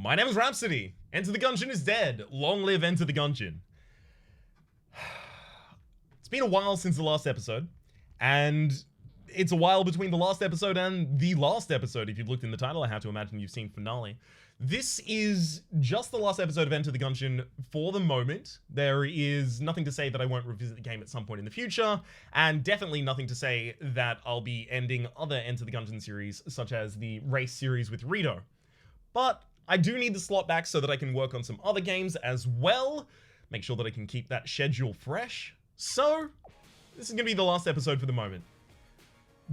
My name is Rhapsody. Enter the Gungeon is dead. Long live Enter the Gungeon. It's been a while since the last episode, and it's a while between the last episode and the last episode. If you've looked in the title, I have to imagine you've seen finale. This is just the last episode of Enter the Gungeon for the moment. There is nothing to say that I won't revisit the game at some point in the future, and definitely nothing to say that I'll be ending other Enter the Gungeon series, such as the race series with Rito. But I do need the slot back so that I can work on some other games as well. Make sure that I can keep that schedule fresh. So, this is going to be the last episode for the moment.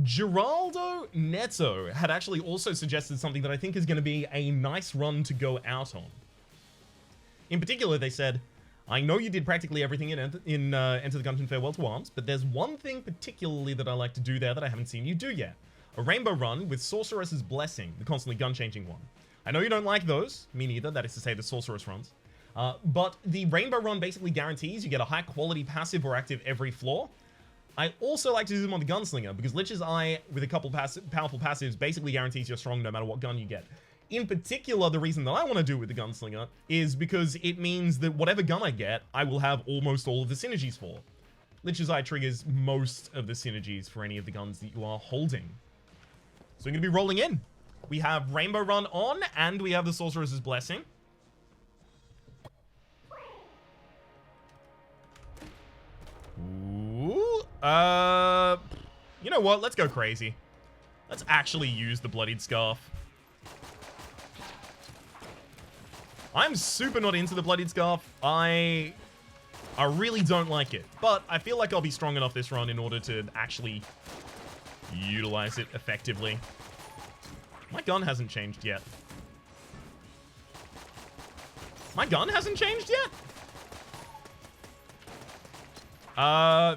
Geraldo Neto had actually also suggested something that I think is going to be a nice run to go out on. In particular, they said, I know you did practically everything in Enter the Gungeon Farewell to Arms, but there's one thing particularly that I like to do there that I haven't seen you do yet. A rainbow run with Sorceress's Blessing, the constantly gun-changing one. I know you don't like those, me neither, that is to say the Sorceress runs. But the rainbow run basically guarantees you get a high quality passive or active every floor. I also like to do them on the Gunslinger, because Lich's Eye with a couple powerful passives basically guarantees you're strong no matter what gun you get. In particular, the reason that I want to do it with the Gunslinger is because it means that whatever gun I get, I will have almost all of the synergies for. Lich's Eye triggers most of the synergies for any of the guns that you are holding. So I'm going to be rolling in. We have Rainbow Run on, and we have the Sorceress's Blessing. Ooh, you know what? Let's go crazy. Let's actually use the Bloodied Scarf. I'm super not into the Bloodied Scarf. I really don't like it, but I feel like I'll be strong enough this run in order to actually utilize it effectively. My gun hasn't changed yet. My gun hasn't changed yet?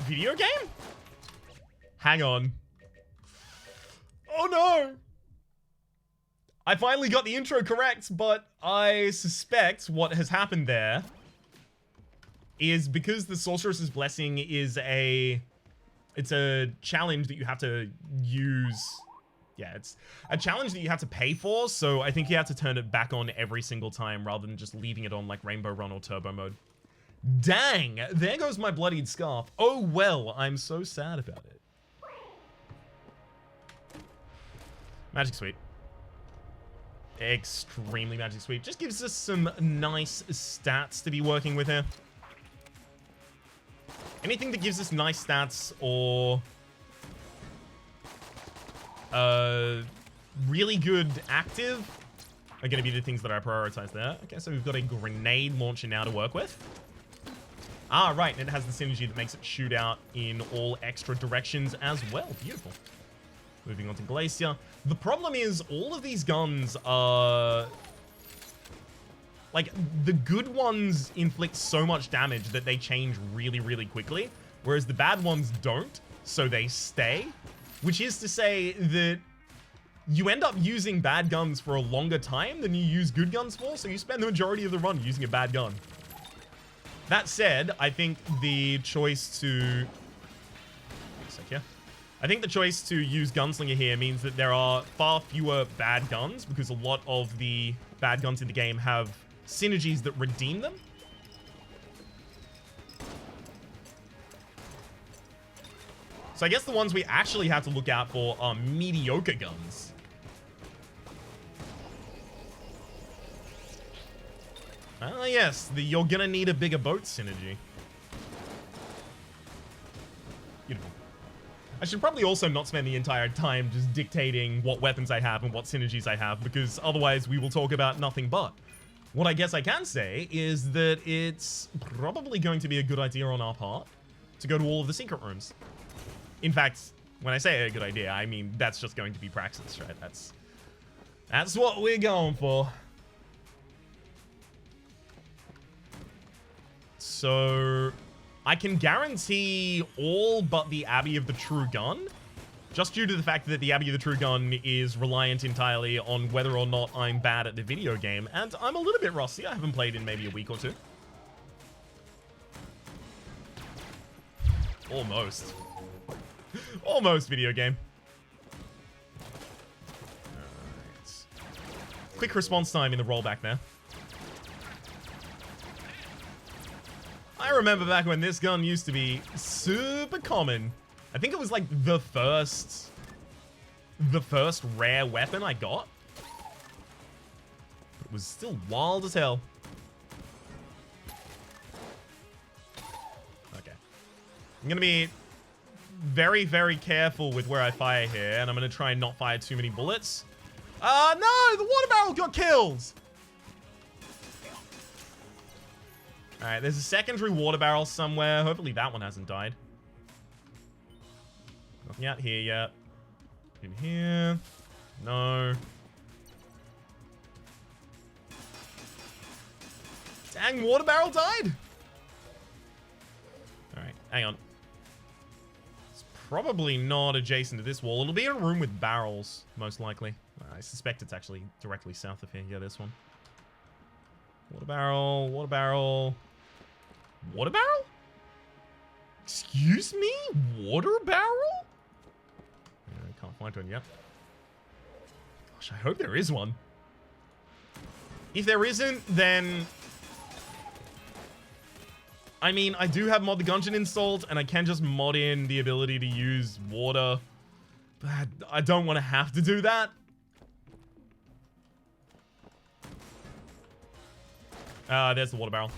Video game? Hang on. Oh no! I finally got the intro correct, but I suspect what has happened there is because the Sorceress's Blessing is it's a challenge that you have to use. Yeah, it's a challenge that you have to pay for, so I think you have to turn it back on every single time rather than just leaving it on like Rainbow Run or Turbo Mode. Dang, there goes my Bloodied Scarf. Oh well, I'm so sad about it. Magic Sweep. Extremely Magic Sweep. Just gives us some nice stats to be working with here. Anything that gives us nice stats or really good active are going to be the things that I prioritize there. Okay, so we've got a grenade launcher now to work with. Ah, right, and it has the synergy that makes it shoot out in all extra directions as well. Beautiful. Moving on to Glacier. The problem is all of these guns are... like, the good ones inflict so much damage that they change really, really quickly, whereas the bad ones don't, so they stay. Which is to say that you end up using bad guns for a longer time than you use good guns for, so you spend the majority of the run using a bad gun. That said, I think the choice to... I think the choice to use Gunslinger here means that there are far fewer bad guns, because a lot of the bad guns in the game have synergies that redeem them. So I guess the ones we actually have to look out for are mediocre guns. Ah, yes, you're gonna need a bigger boat synergy. Beautiful. I should probably also not spend the entire time just dictating what weapons I have and what synergies I have, because otherwise we will talk about nothing but. What I guess I can say is that it's probably going to be a good idea on our part to go to all of the secret rooms. In fact, when I say a good idea, I mean that's just going to be praxis, right? That's what we're going for. So I can guarantee all but the Abbey of the True Gun, just due to the fact that the Abbey of the True Gun is reliant entirely on whether or not I'm bad at the video game, and I'm a little bit rusty. I haven't played in maybe a week or two. Almost. Almost video game. quick response time in the rollback there. I remember back when this gun used to be super common. I think it was like the first rare weapon I got. It was still wild as hell. Okay. I'm gonna be very, very careful with where I fire here, and I'm gonna try and not fire too many bullets. No! The water barrel got killed! Alright, there's a secondary water barrel somewhere. Hopefully that one hasn't died. Nothing out here yet. In here. No. Dang, water barrel died? Alright, hang on. It's probably not adjacent to this wall. It'll be in a room with barrels, most likely. I suspect it's actually directly south of here. Yeah, this one. Water barrel, water barrel. Water barrel? Excuse me? Water barrel? I can't find one yet. Gosh, I hope there is one. If there isn't, then... I mean, I do have Mod the Gungeon installed, and I can just mod in the ability to use water. But I don't want to have to do that. There's the water barrel.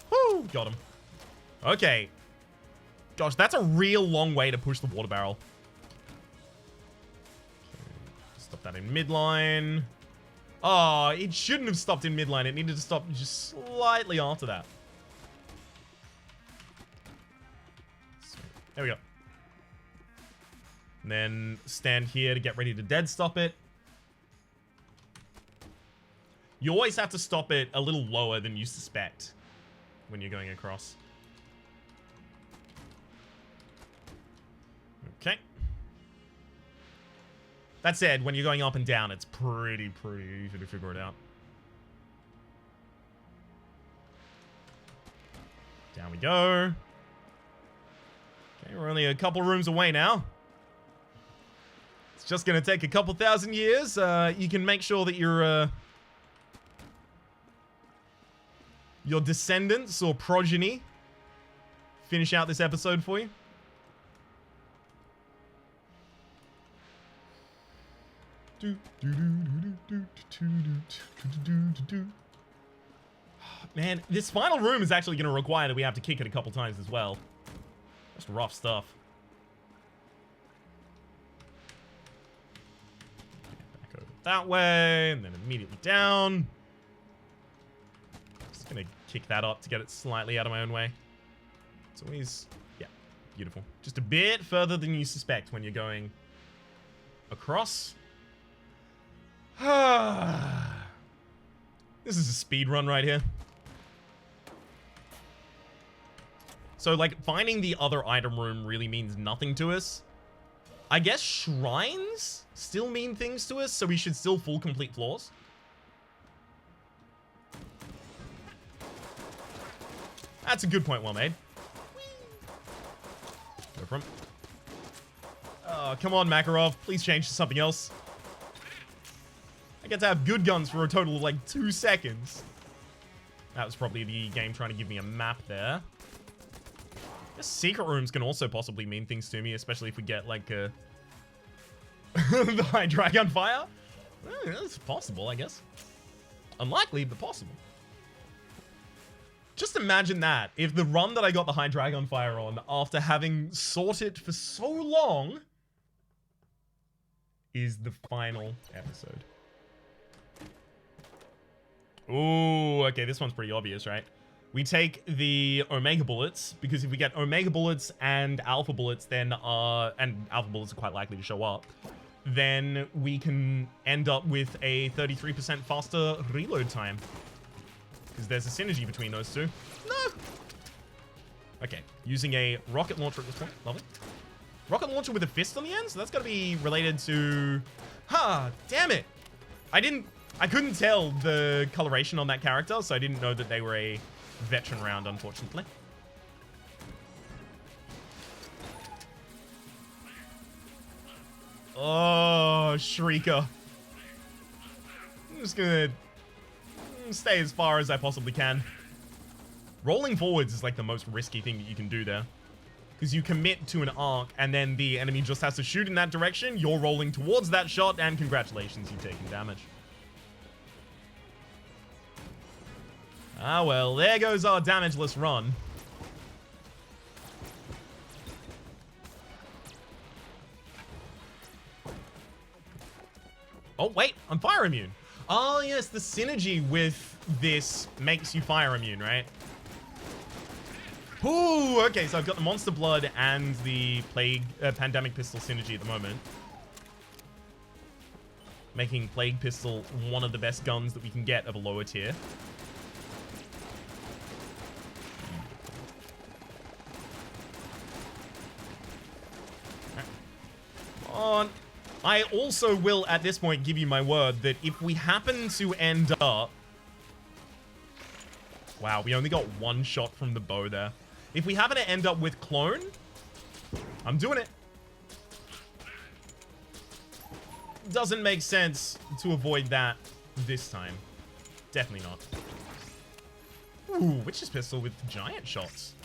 Woo! Got him. Okay. Gosh, that's a real long way to push the water barrel. Okay, stop that in midline. Oh, it shouldn't have stopped in midline. It needed to stop just slightly after that. So, there we go. And then stand here to get ready to dead stop it. You always have to stop it a little lower than you suspect when you're going across. Okay. That said, when you're going up and down, it's pretty easy to figure it out. Down we go. Okay, we're only a couple rooms away now. It's just gonna take a couple thousand years. You can make sure that your descendants or progeny finish out this episode for you. Man, this final room is actually going to require that we have to kick it a couple times as well. That's rough stuff. Back over that way, and then immediately down. Just going to kick that up to get it slightly out of my own way. It's always, yeah, beautiful. Just a bit further than you suspect when you're going across. This is a speed run right here. So, like, finding the other item room really means nothing to us. I guess shrines still mean things to us, so we should still full complete floors. That's a good point, well made. Go from. Oh, come on, Makarov. Please change to something else. I get to have good guns for a total of like 2 seconds. That was probably the game trying to give me a map there. The secret rooms can also possibly mean things to me, especially if we get like the high Dragun fire. It's possible, I guess. Unlikely, but possible. Just imagine that. If the run that I got the high Dragun fire on, after having sought it for so long, is the final episode. Ooh, okay, this one's pretty obvious, right? We take the Omega bullets, because if we get Omega bullets and Alpha bullets, then, and Alpha bullets are quite likely to show up, then we can end up with a 33% faster reload time. Because there's a synergy between those two. No! Okay, using a rocket launcher at this point. Lovely. Rocket launcher with a fist on the end? So that's got to be related to... Ha! Damn it! I couldn't tell the coloration on that character, so I didn't know that they were a veteran round, unfortunately. Oh, Shrieker. I'm just gonna stay as far as I possibly can. Rolling forwards is like the most risky thing that you can do there. Because you commit to an arc, and then the enemy just has to shoot in that direction. You're rolling towards that shot, and congratulations, you've taken damage. Ah, well, there goes our damageless run. Oh, wait, I'm fire immune. Oh, yes, the synergy with this makes you fire immune, right? Ooh, okay, so I've got the Monster Blood and the Plague Pandemic Pistol synergy at the moment. Making Plague Pistol one of the best guns that we can get of a lower tier. On. I also will, at this point, give you my word that if we happen to end up... Wow, we only got one shot from the bow there. If we happen to end up with clone, I'm doing it. Doesn't make sense to avoid that this time. Definitely not. Ooh, Witch's Pistol with giant shots.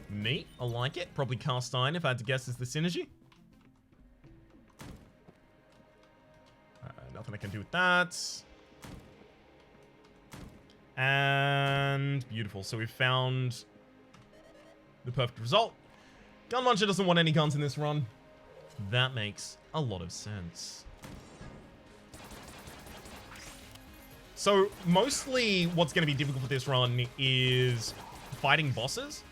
Neat, I like it. Probably cast iron if I had to guess is the synergy. Nothing I can do with that. And beautiful. So we've found the perfect result. Gun Launcher doesn't want any guns in this run. That makes a lot of sense. So mostly what's going to be difficult for this run is fighting bosses.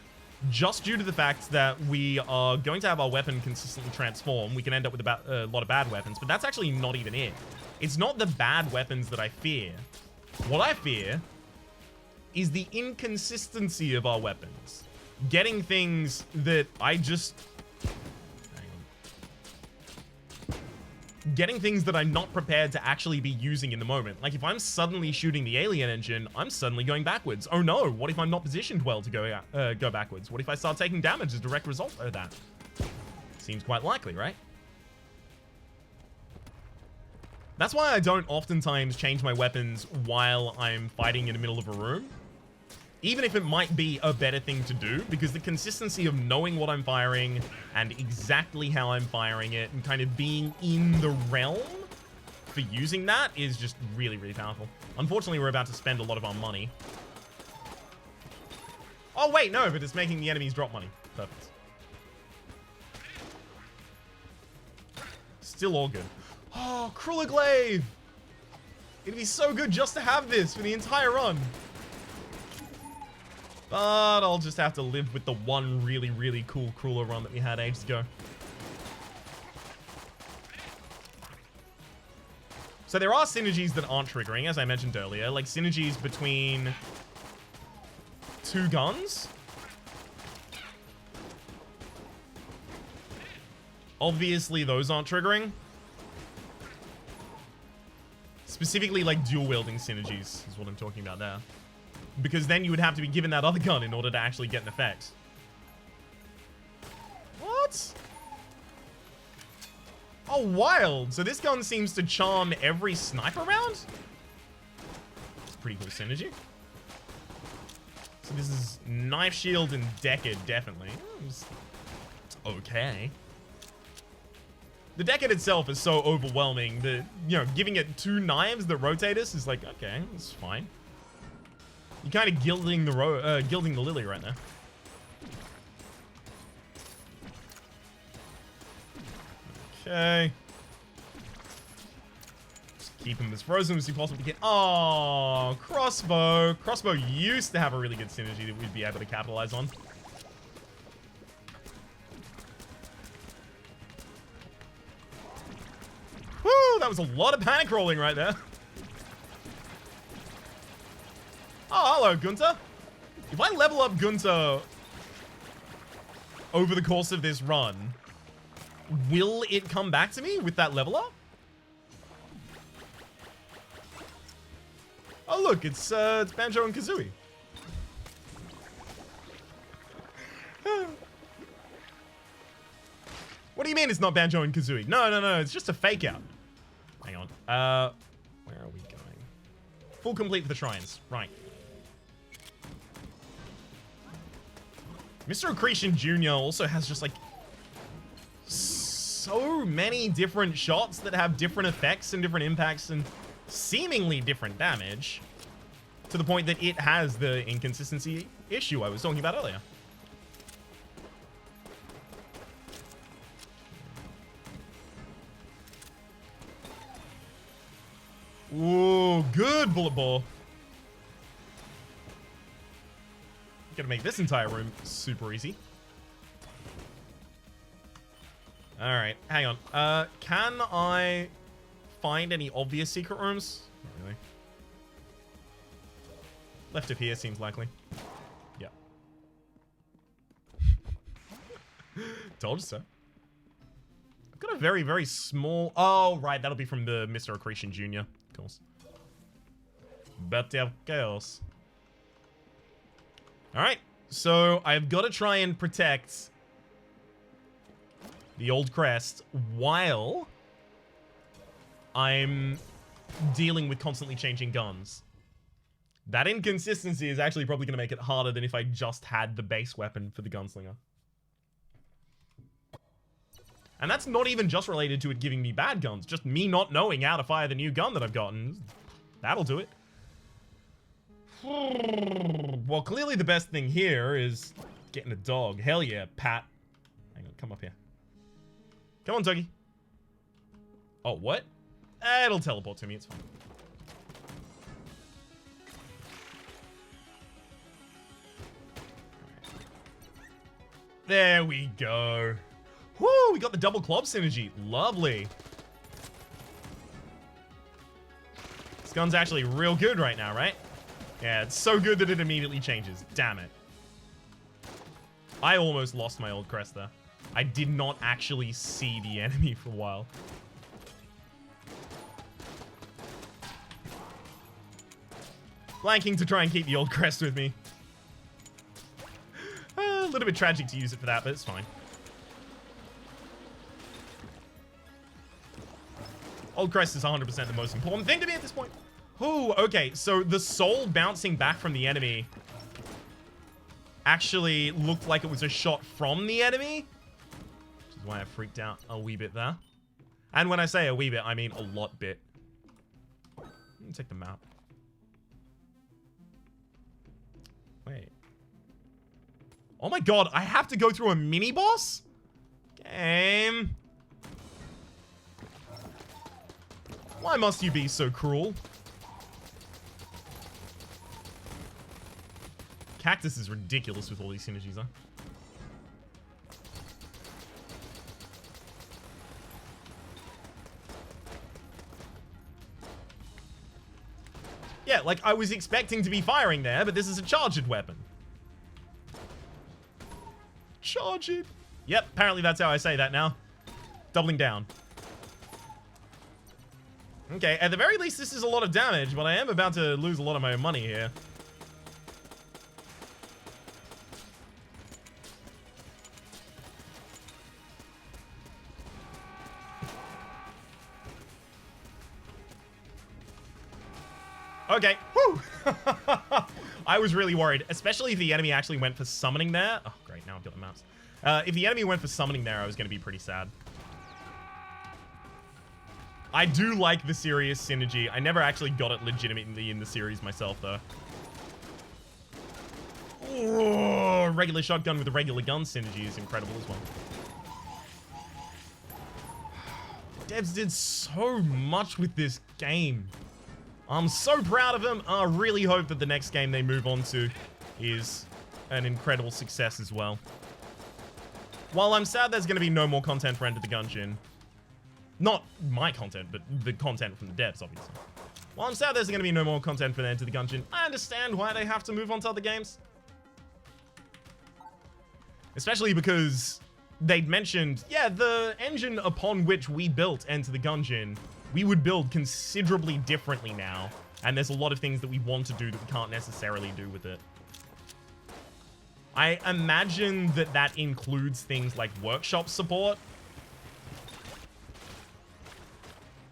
Just due to the fact that we are going to have our weapon consistently transform. We can end up with a lot of bad weapons, but that's actually not even it. It's not the bad weapons that I fear. What I fear is the inconsistency of our weapons. Getting things that I just... Hang on. Getting things that I'm not prepared to actually be using in the moment. Like if I'm suddenly shooting the alien engine, I'm suddenly going backwards. Oh no, what if I'm not positioned well to go backwards? What if I start taking damage as a direct result of that? Seems quite likely, right? That's why I don't oftentimes change my weapons while I'm fighting in the middle of a room. Even if it might be a better thing to do, because the consistency of knowing what I'm firing and exactly how I'm firing it and kind of being in the realm for using that is just really, really powerful. Unfortunately, we're about to spend a lot of our money. Oh, wait, no, but it's making the enemies drop money. Perfect. Still all good. Oh, Cruller Glaive! It'd be so good just to have this for the entire run. But I'll just have to live with the one really, really cool Cruller run that we had ages ago. So there are synergies that aren't triggering, as I mentioned earlier. Like synergies between two guns. Obviously, those aren't triggering. Specifically, like dual-wielding synergies is what I'm talking about there. Because then you would have to be given that other gun in order to actually get an effect. What? Oh, wild. So this gun seems to charm every sniper round? It's pretty cool synergy. So this is Knife Shield and Decade, definitely. It's okay. The Decade itself is so overwhelming that, you know, giving it two knives that rotate us is like, okay, it's fine. You're kind of gilding the lily right now. Okay. Just keep him as frozen as you possibly can. Oh, crossbow. Crossbow used to have a really good synergy that we'd be able to capitalize on. Woo, that was a lot of panic rolling right there. Oh, hello, Gunter. If I level up Gunter over the course of this run, will it come back to me with that level up? Oh, look, it's Banjo and Kazooie. What do you mean it's not Banjo and Kazooie? No, it's just a fake out. Hang on. Where are we going? Full complete for the shrines. Right. Mr. Accretion Jr. also has just like so many different shots that have different effects and different impacts and seemingly different damage, to the point that it has the inconsistency issue I was talking about earlier. Ooh, good bullet ball. Gonna make this entire room super easy. Alright, hang on. Can I find any obvious secret rooms? Not really. Left of here seems likely. Yep. Told you so. I've got a very, very small... Oh, right, that'll be from the Mr. Accretion Jr. Of course. But of course. Alright, so I've got to try and protect the old crest while I'm dealing with constantly changing guns. That inconsistency is actually probably going to make it harder than if I just had the base weapon for the Gunslinger. And that's not even just related to it giving me bad guns, just me not knowing how to fire the new gun that I've gotten. That'll do it. Well, clearly the best thing here is getting a dog. Hell yeah, Pat. Hang on, come up here. Come on, doggy. Oh, what? It'll teleport to me, it's fine. There we go. Woo, we got the double club synergy. Lovely. This gun's actually real good right now, right? Yeah, it's so good that it immediately changes. Damn it. I almost lost my old crest there. I did not actually see the enemy for a while. Flanking to try and keep the old crest with me. A little bit tragic to use it for that, but it's fine. Old crest is 100% the most important thing to me at this point. Oh, okay, so the soul bouncing back from the enemy actually looked like it was a shot from the enemy, which is why I freaked out a wee bit there. And when I say a wee bit, I mean a lot bit. Let me take the map. Wait. Oh my god, I have to go through a mini-boss? Game. Why must you be so cruel? Cactus is ridiculous with all these synergies, huh? Yeah, like I was expecting to be firing there, but this is a charged weapon. Charge it. Yep, apparently that's how I say that now. Doubling down. Okay, at the very least this is a lot of damage, but I am about to lose a lot of my money here. Okay, whew! I was really worried, especially if the enemy actually went for summoning there. Oh, great, now I've got the mouse. If the enemy went for summoning there, I was going to be pretty sad. I do like the serious synergy. I never actually got it legitimately in the series myself, though. Ooh, regular shotgun with a regular gun synergy is incredible as well. Devs did so much with this game. I'm so proud of them. I really hope that the next game they move on to is an incredible success as well. While I'm sad there's going to be no more content for Enter the Gungeon. Not my content, but the content from the devs, obviously. While I'm sad there's going to be no more content for Enter the Gungeon, I understand why they have to move on to other games. Especially because they'd mentioned, yeah, the engine upon which we built Enter the Gungeon, we would build considerably differently now. And there's a lot of things that we want to do that we can't necessarily do with it. I imagine that that includes things like workshop support.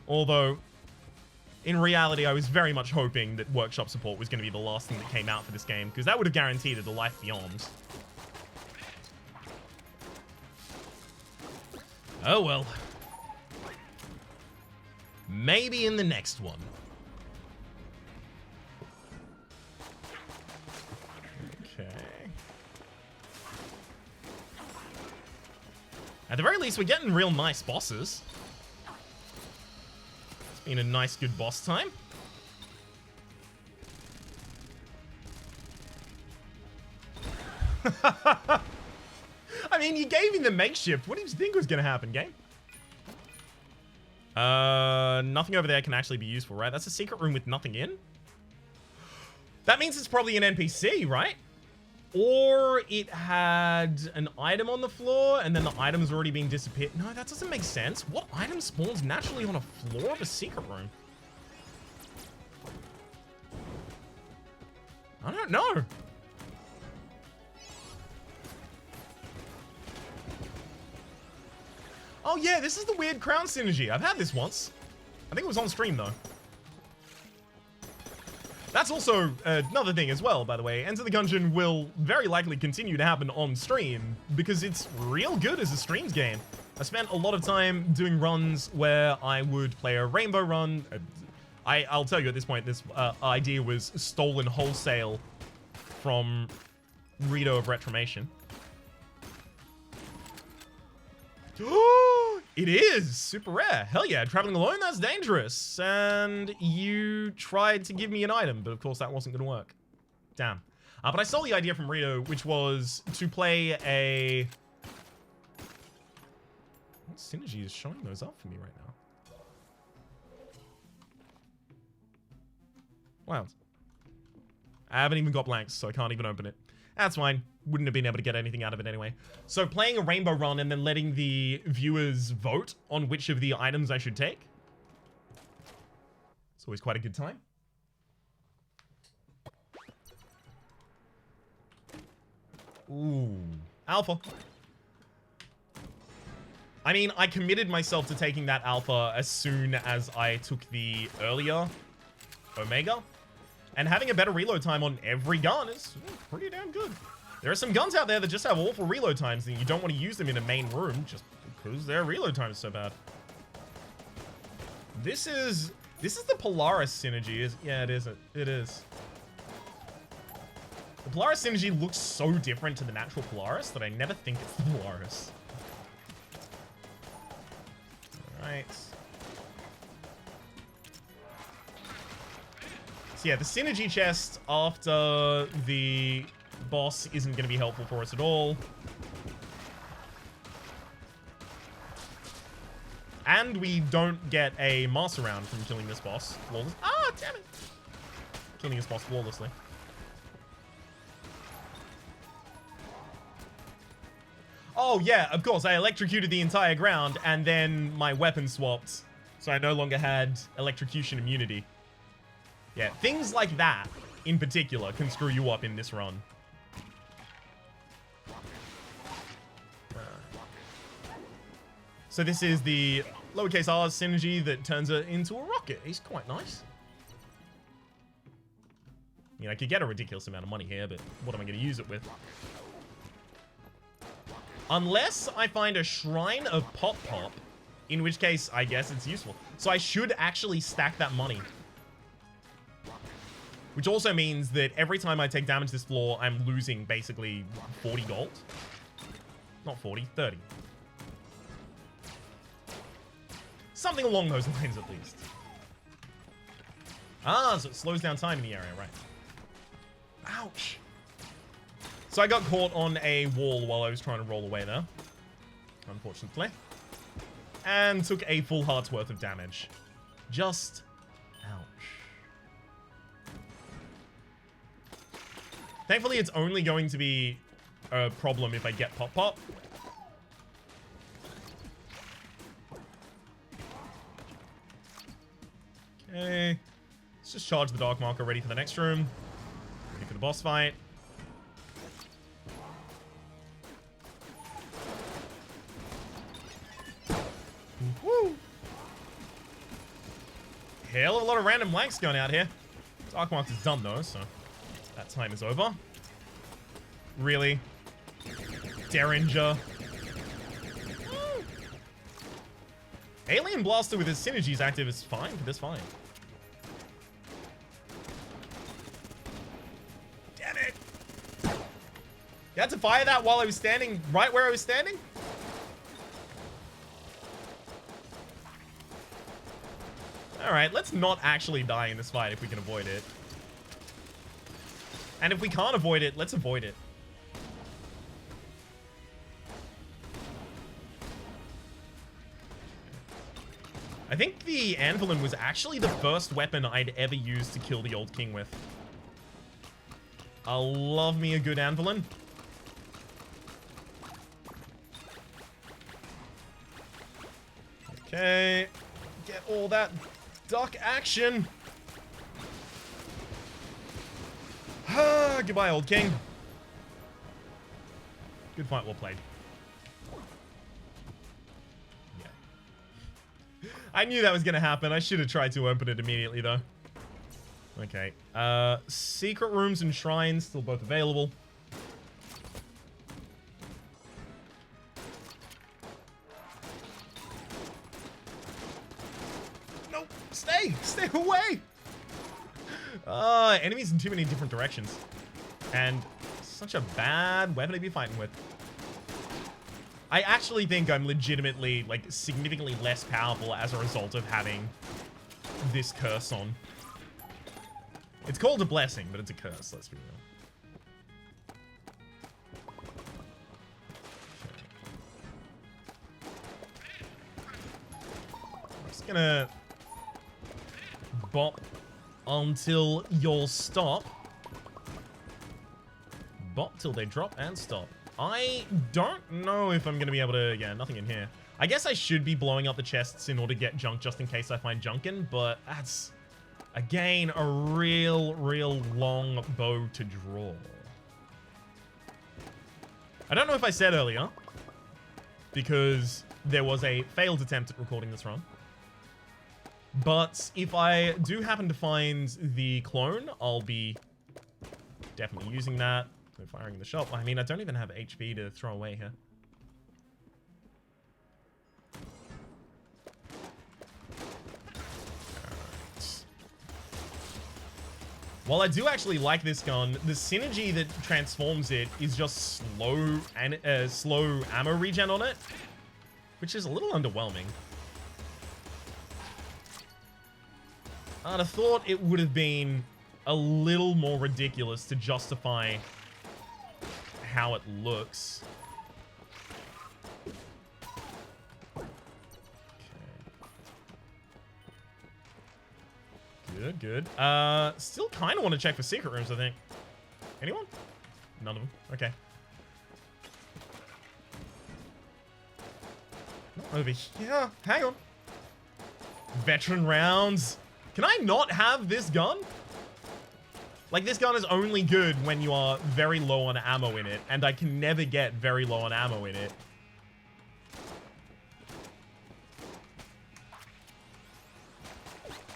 Although, in reality, I was very much hoping that workshop support was going to be the last thing that came out for this game, because that would have guaranteed it a life beyond. Oh well. Maybe in the next one. Okay. At the very least, we're getting real nice bosses. It's been a nice, good boss time. I mean, you gave me the makeshift. What did you think was going to happen, game? Nothing over there can actually be useful, right? That's a secret room with nothing in. That means it's probably an NPC, right? Or it had an item on the floor and then the item's already been disappeared. No, that doesn't make sense. What item spawns naturally on a floor of a secret room? I don't know. Oh yeah, this is the weird crown synergy. I've had this once. I think it was on stream though. That's also another thing as well, by the way. Enter the Gungeon will very likely continue to happen on stream because it's real good as a streams game. I spent a lot of time doing runs where I would play a rainbow run. I'll tell you at this point, this idea was stolen wholesale from Rito of Retrimation. It is super rare. Hell yeah, traveling alone, that's dangerous. And you tried to give me an item, but of course that wasn't gonna work. Damn. But I stole the idea from Rito, which was to play a... What synergy is showing those up for me right now? Wow. I haven't even got blanks, so I can't even open it. That's fine. Wouldn't have been able to get anything out of it anyway. So playing a rainbow run and then letting the viewers vote on which of the items I should take. It's always quite a good time. Ooh. Alpha. I mean, I committed myself to taking that alpha as soon as I took the earlier Omega. And having a better reload time on every gun is pretty damn good. There are some guns out there that just have awful reload times and you don't want to use them in a main room just because their reload time is so bad. This is the Polaris synergy. Yeah, it is. It is. The Polaris synergy looks so different to the natural Polaris that I never think it's the Polaris. Alright. So yeah, the synergy chest after the boss isn't going to be helpful for us at all. And we don't get a master round from killing this boss flawlessly. Ah, damn it! Killing this boss flawlessly. Oh yeah, of course, I electrocuted the entire ground and then my weapon swapped, so I no longer had electrocution immunity. Yeah, things like that, in particular, can screw you up in this run. So this is the lowercase r synergy that turns it into a rocket. He's quite nice. I mean, I could get a ridiculous amount of money here, but what am I going to use it with? Unless I find a Shrine of Pop Pop, in which case, I guess it's useful. So I should actually stack that money. Which also means that every time I take damage this floor, I'm losing basically 40 gold. Not 40, 30. Something along those lines, at least. Ah, so it slows down time in the area, right. Ouch. So I got caught on a wall while I was trying to roll away there. Unfortunately. And took a full heart's worth of damage. Just... ouch. Thankfully, it's only going to be a problem if I get Pop Pop. Okay. Let's just charge the Dark Marker ready for the next room. Ready for the boss fight. Woo! hell of a lot of random blanks going out here. Dark Marks is done though, so that time is over. Really? Derringer. Alien Blaster with his synergies active is fine for this fight. Damn it! You had to fire that while I was standing right where I was standing? Alright, let's not actually die in this fight if we can avoid it. And if we can't avoid it, let's avoid it. I think the Anvilin was actually the first weapon I'd ever used to kill the old king with. I love me a good Anvilin. Okay. Get all that duck action. Goodbye, old king. Good fight, well played. Yeah. I knew that was going to happen. I should have tried to open it immediately, though. Okay. Secret rooms and shrines still both available. No, stay away. Enemies in too many different directions. And such a bad weapon to be fighting with. I actually think I'm legitimately, like, significantly less powerful as a result of having this curse on. It's called a blessing, but it's a curse, let's be real. I'm just gonna bop until you'll stop. Bop till they drop and stop. I don't know if I'm going to be able to... Yeah, nothing in here. I guess I should be blowing up the chests in order to get junk just in case I find junk in, but that's, again, a real long bow to draw. I don't know if I said earlier, because there was a failed attempt at recording this run. But if I do happen to find the clone, I'll be definitely using that. So firing in the shop. I mean, I don't even have HP to throw away here. Alright. While I do actually like this gun, the synergy that transforms it is just slow and slow ammo regen on it, which is a little underwhelming. I'd have thought it would have been a little more ridiculous to justify how it looks. Okay. Good. Still kind of want to check for secret rooms, I think. Anyone? None of them. Okay. Not over here. Hang on. Veteran rounds. Can I not have this gun? Like, this gun is only good when you are very low on ammo in it, and I can never get very low on ammo in it.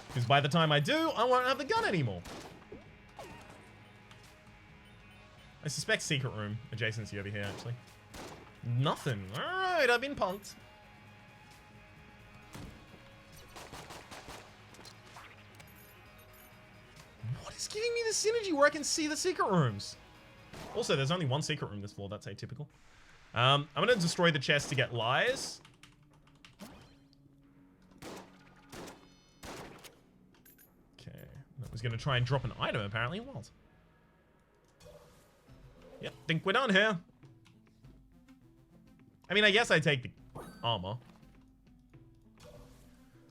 Because by the time I do, I won't have the gun anymore. I suspect secret room adjacency over here, actually. Nothing. Alright, I've been punked. What is giving me the synergy where I can see the secret rooms? Also, there's only one secret room this floor. That's atypical. I'm going to destroy the chest to get lies. Okay. I was going to try and drop an item, apparently. It was. Yep, think we're done here. I mean, I guess I take the armor.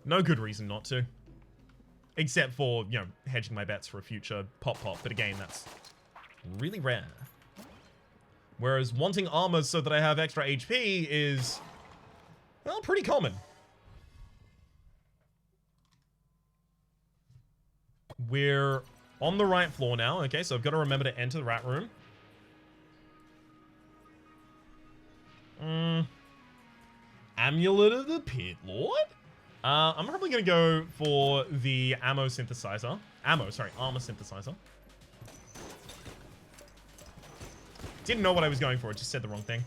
No good reason not to. Except for, you know, hedging my bets for a future pop-pop. But again, that's really rare. Whereas wanting armor so that I have extra HP is, well, pretty common. We're on the right floor now. Okay, so I've got to remember to enter the rat room. Amulet of the Pit Lord? I'm probably going to go for the armor synthesizer. Didn't know what I was going for. It just said the wrong thing.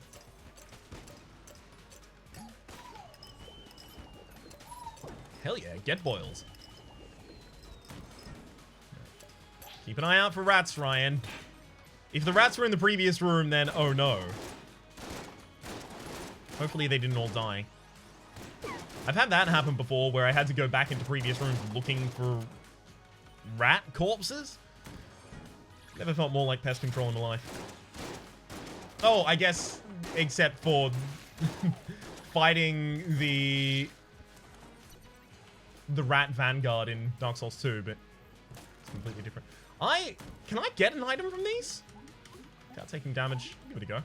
Hell yeah, get boils. Keep an eye out for rats, Ryan. If the rats were in the previous room, then oh no. Hopefully they didn't all die. I've had that happen before where I had to go back into previous rooms looking for rat corpses. Never felt more like pest control in my life. Oh, I guess, except for fighting the rat vanguard in Dark Souls 2, but it's completely different. Can I get an item from these? Without taking damage. Give it a go.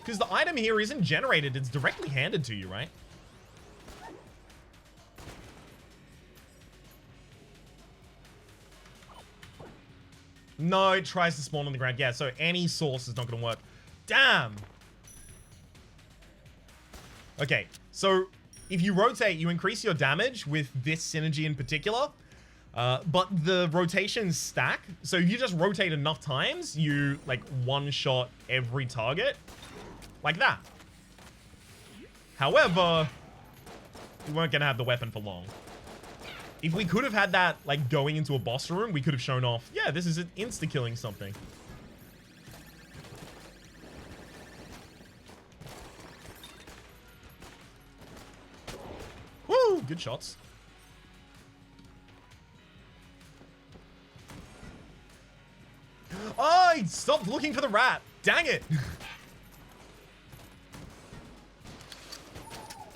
Because the item here isn't generated, it's directly handed to you, right? No, it tries to spawn on the ground. Yeah, so any source is not going to work. Damn! Okay, so if you rotate, you increase your damage with this synergy in particular. But the rotations stack. So if you just rotate enough times, you, like, one-shot every target. Like that. However, we weren't going to have the weapon for long. If we could have had that, like, going into a boss room, we could have shown off, yeah, this is insta-killing something. Woo! Good shots. Oh, I stopped looking for the rat. Dang it.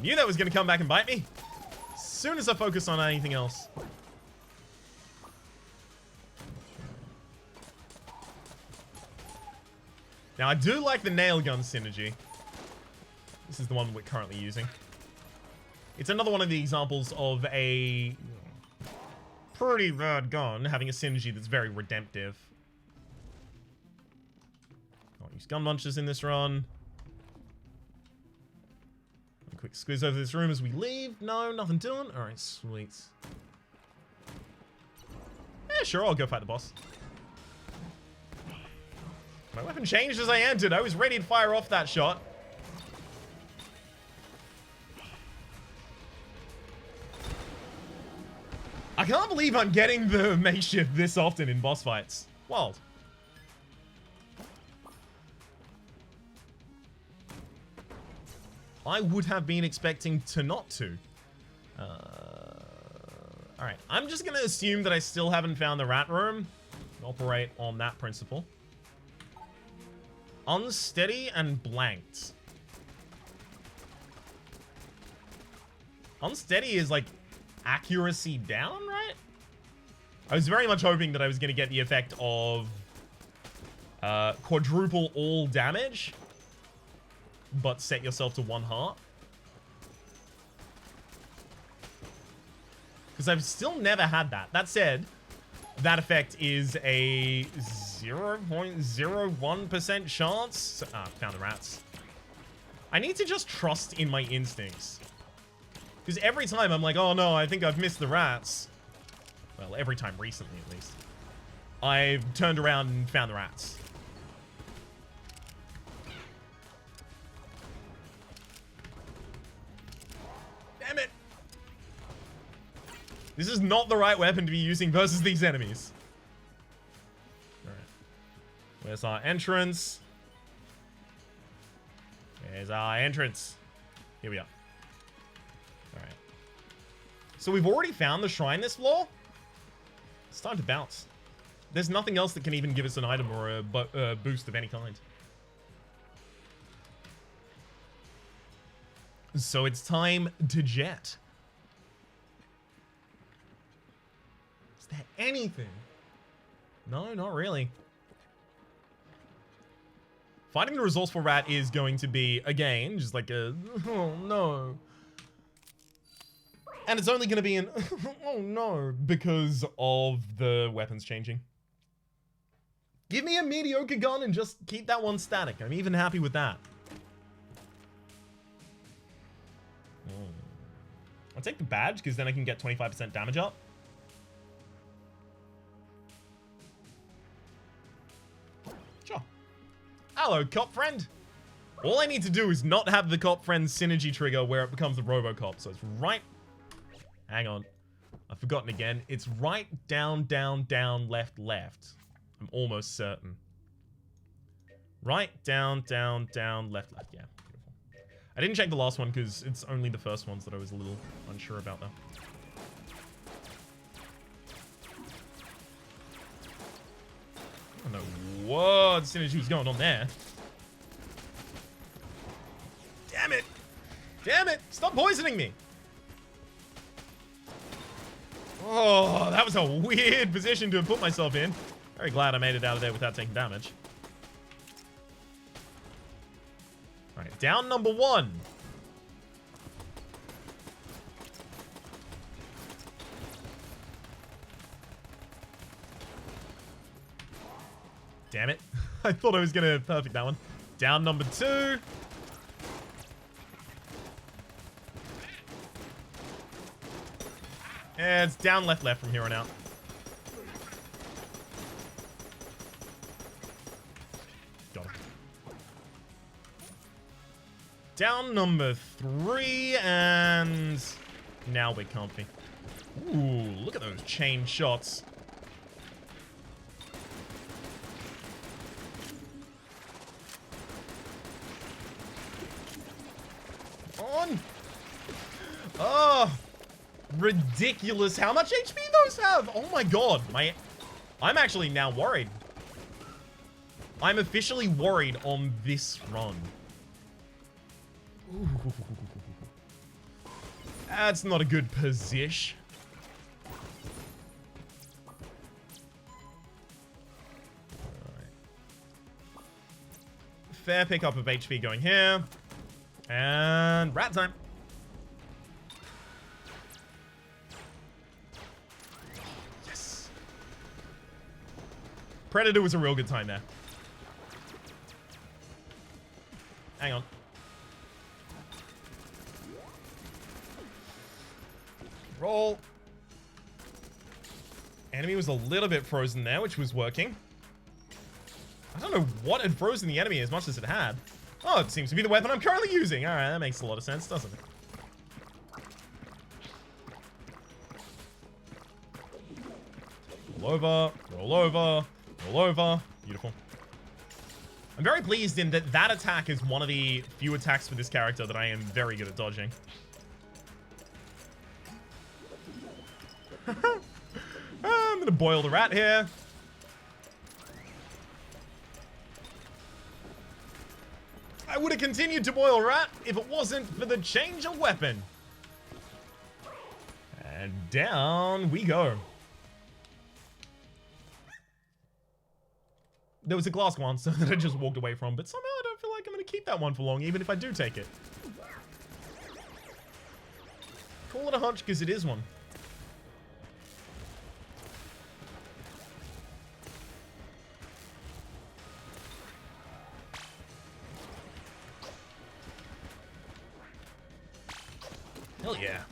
Knew that was going to come back and bite me. As soon as I focus on anything else. Now, I do like the nail gun synergy. This is the one we're currently using. It's another one of the examples of a pretty bad gun having a synergy that's very redemptive. I'll use gun launchers in this run. A quick squeeze over this room as we leave. No, nothing doing. Alright, sweet. Yeah, sure, I'll go fight the boss. My weapon changed as I entered. I was ready to fire off that shot. I can't believe I'm getting the makeshift this often in boss fights. Wild. I would have been expecting to not to. Alright, I'm just going to assume that I still haven't found the rat room. Operate on that principle. Unsteady and blanked. Unsteady is like accuracy down, right? I was very much hoping that I was going to get the effect of quadruple all damage, but set yourself to 1 heart. Because I've still never had that. That said, that effect is a 0.01% chance. Ah, found the rats. I need to just trust in my instincts. Because every time I'm like, oh no, I think I've missed the rats. Well, every time recently at least. I've turned around and found the rats. Damn it! This is not the right weapon to be using versus these enemies. Alright. Where's our entrance? There's our entrance. Here we are. Alright. So we've already found the shrine this floor. It's time to bounce. There's nothing else that can even give us an item or a boost of any kind. So it's time to jet. Is there anything? No, not really. Fighting the resourceful rat is going to be, again, just like a, oh no. And it's only going to be an, oh no, because of the weapons changing. Give me a mediocre gun and just keep that one static. I'm even happy with that. I'll take the badge, because then I can get 25% damage up. Sure. Hello, cop friend. All I need to do is not have the cop friend synergy trigger where it becomes the Robocop. So it's right... Hang on. I've forgotten again. It's right, down, down, down, left, left. I'm almost certain. Right, down, down, down, left, left. Yeah, beautiful. I didn't check the last one because it's only the first ones that I was a little unsure about, though. I don't know what synergy was going on there. Damn it! Damn it! Stop poisoning me! Oh, that was a weird position to have put myself in. Very glad I made it out of there without taking damage. Alright, down number 1. Damn it. I thought I was gonna perfect that one. Down number 2. And it's down, left, left from here on out. Got it. Down number 3, and now we're comfy. Ooh, look at those chain shots. On. Oh. Ridiculous how much HP those have. Oh my god. I'm actually now worried. I'm officially worried on this run. Ooh. That's not a good position. Alright. Fair pickup of HP going here. And rat time. Predator was a real good time there. Hang on. Roll. Enemy was a little bit frozen there, which was working. I don't know what had frozen the enemy as much as it had. Oh, it seems to be the weapon I'm currently using. Alright, that makes a lot of sense, doesn't it? Roll over. Roll over. Roll over. Beautiful. I'm very pleased in that that attack is one of the few attacks for this character that I am very good at dodging. I'm gonna boil the rat here. I would have continued to boil rat if it wasn't for the change of weapon. And down we go. There was a glass one, so that I just walked away from, but somehow I don't feel like I'm going to keep that one for long, even if I do take it. Call it a hunch, because it is one. Hell yeah.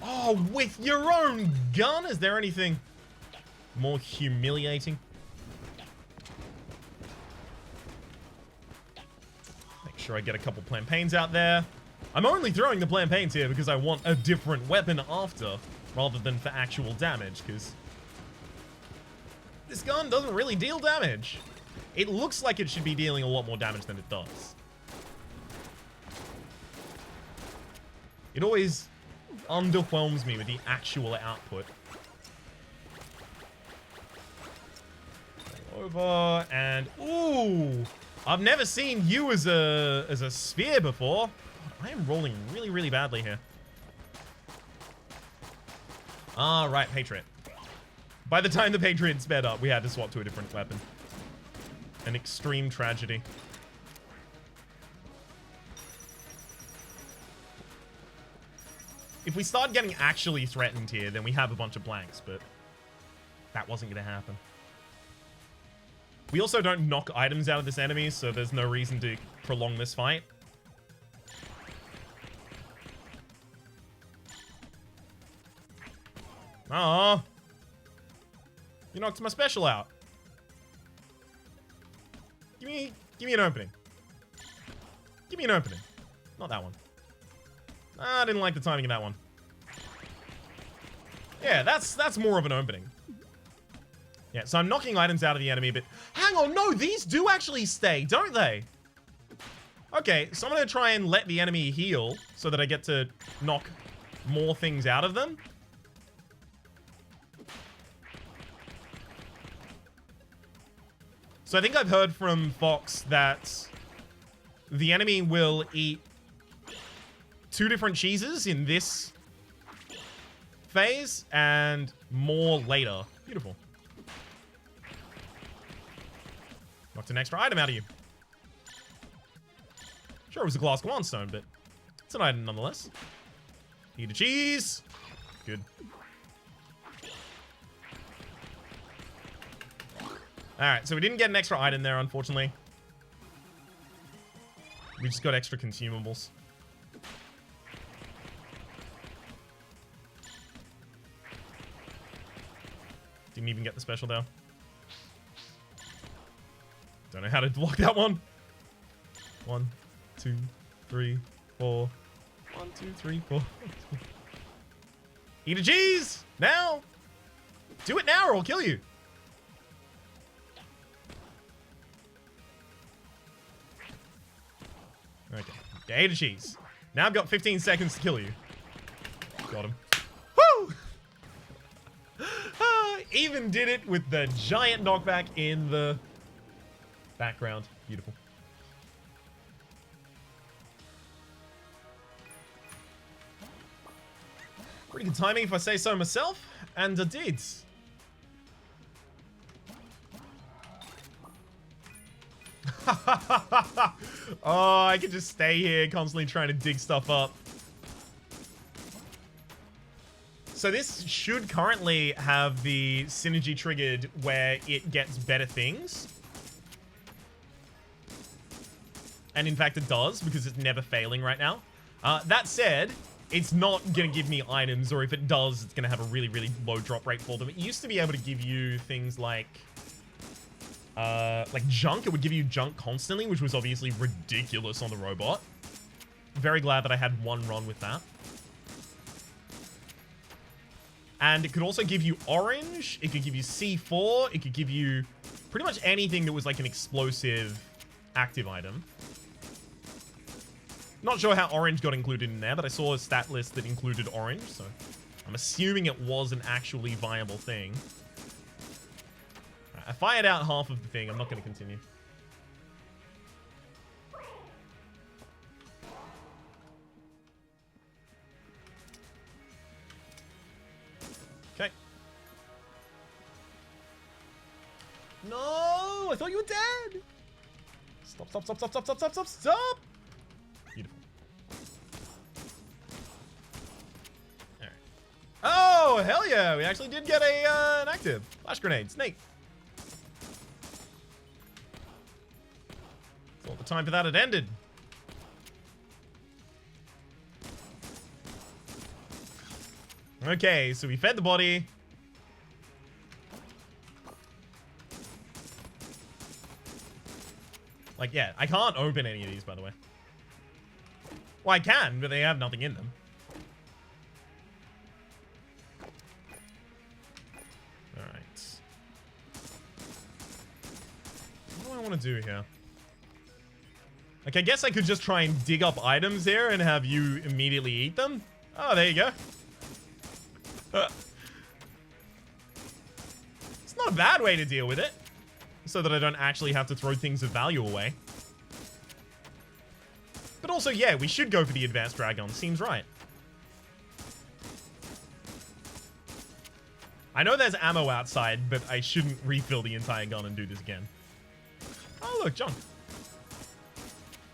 Oh, with your own gun? Is there anything more humiliating? Sure, I get a couple plantains out there. I'm only throwing the plantains here because I want a different weapon after, rather than for actual damage, because this gun doesn't really deal damage. It looks like it should be dealing a lot more damage than it does. It always underwhelms me with the actual output. Over and ooh. I've never seen you as a spear before. I am rolling really, really badly here. Ah, right, Patriot. By the time the Patriot sped up, we had to swap to a different weapon. An extreme tragedy. If we start getting actually threatened here, then we have a bunch of blanks, but that wasn't going to happen. We also don't knock items out of this enemy, so there's no reason to prolong this fight. Oh, you knocked my special out. Give me an opening. Give me an opening. Not that one. I didn't like the timing of that one. Yeah, that's more of an opening. Yeah, so I'm knocking items out of the enemy, but hang on, no, these do actually stay, don't they? Okay, so I'm gonna try and let the enemy heal so that I get to knock more things out of them. So I think I've heard from Fox that the enemy will eat 2 different cheeses in this phase and more later. Beautiful. Knocked an extra item out of you. Sure, it was a glass Guanstone, but it's an item nonetheless. Eat a cheese. Good. Alright, so we didn't get an extra item there, unfortunately. We just got extra consumables. Didn't even get the special, though. Don't know how to block that one. 1, 2, 3, 4. 1, 2, 3, 4. Eat a cheese! Now! Do it now or I'll kill you. Okay. Yeah, ate a cheese. Now I've got 15 seconds to kill you. Got him. Woo! Even did it with the giant knockback in the background. Beautiful. Pretty good timing if I say so myself. And I did. Oh, I could just stay here constantly trying to dig stuff up. So this should currently have the synergy triggered where it gets better things. And in fact it does, because it's never failing right now. That said, it's not going to give me items, or if it does, it's going to have a really, really low drop rate for them. It used to be able to give you things like junk. It would give you junk constantly, which was obviously ridiculous on the robot. Very glad that I had one run with that. And it could also give you orange. It could give you C4. It could give you pretty much anything that was like an explosive active item. Not sure how orange got included in there, but I saw a stat list that included orange, so I'm assuming it was an actually viable thing. Right, I fired out half of the thing. I'm not going to continue. Okay. No! I thought you were dead! Stop, stop, stop, stop, stop, stop, stop, stop, stop! Beautiful. Alright. Oh, hell yeah! We actually did get an active. Flash grenade. Snake. Thought the time for that had ended. Okay, so we fed the body. Like, yeah, I can't open any of these, by the way. Well, I can, but they have nothing in them. Alright. What do I want to do here? Like, I guess I could just try and dig up items here and have you immediately eat them. Oh, there you go. It's not a bad way to deal with it, so that I don't actually have to throw things of value away. But also, yeah, we should go for the advanced Dragun. Seems right. I know there's ammo outside, but I shouldn't refill the entire gun and do this again. Oh, look, junk.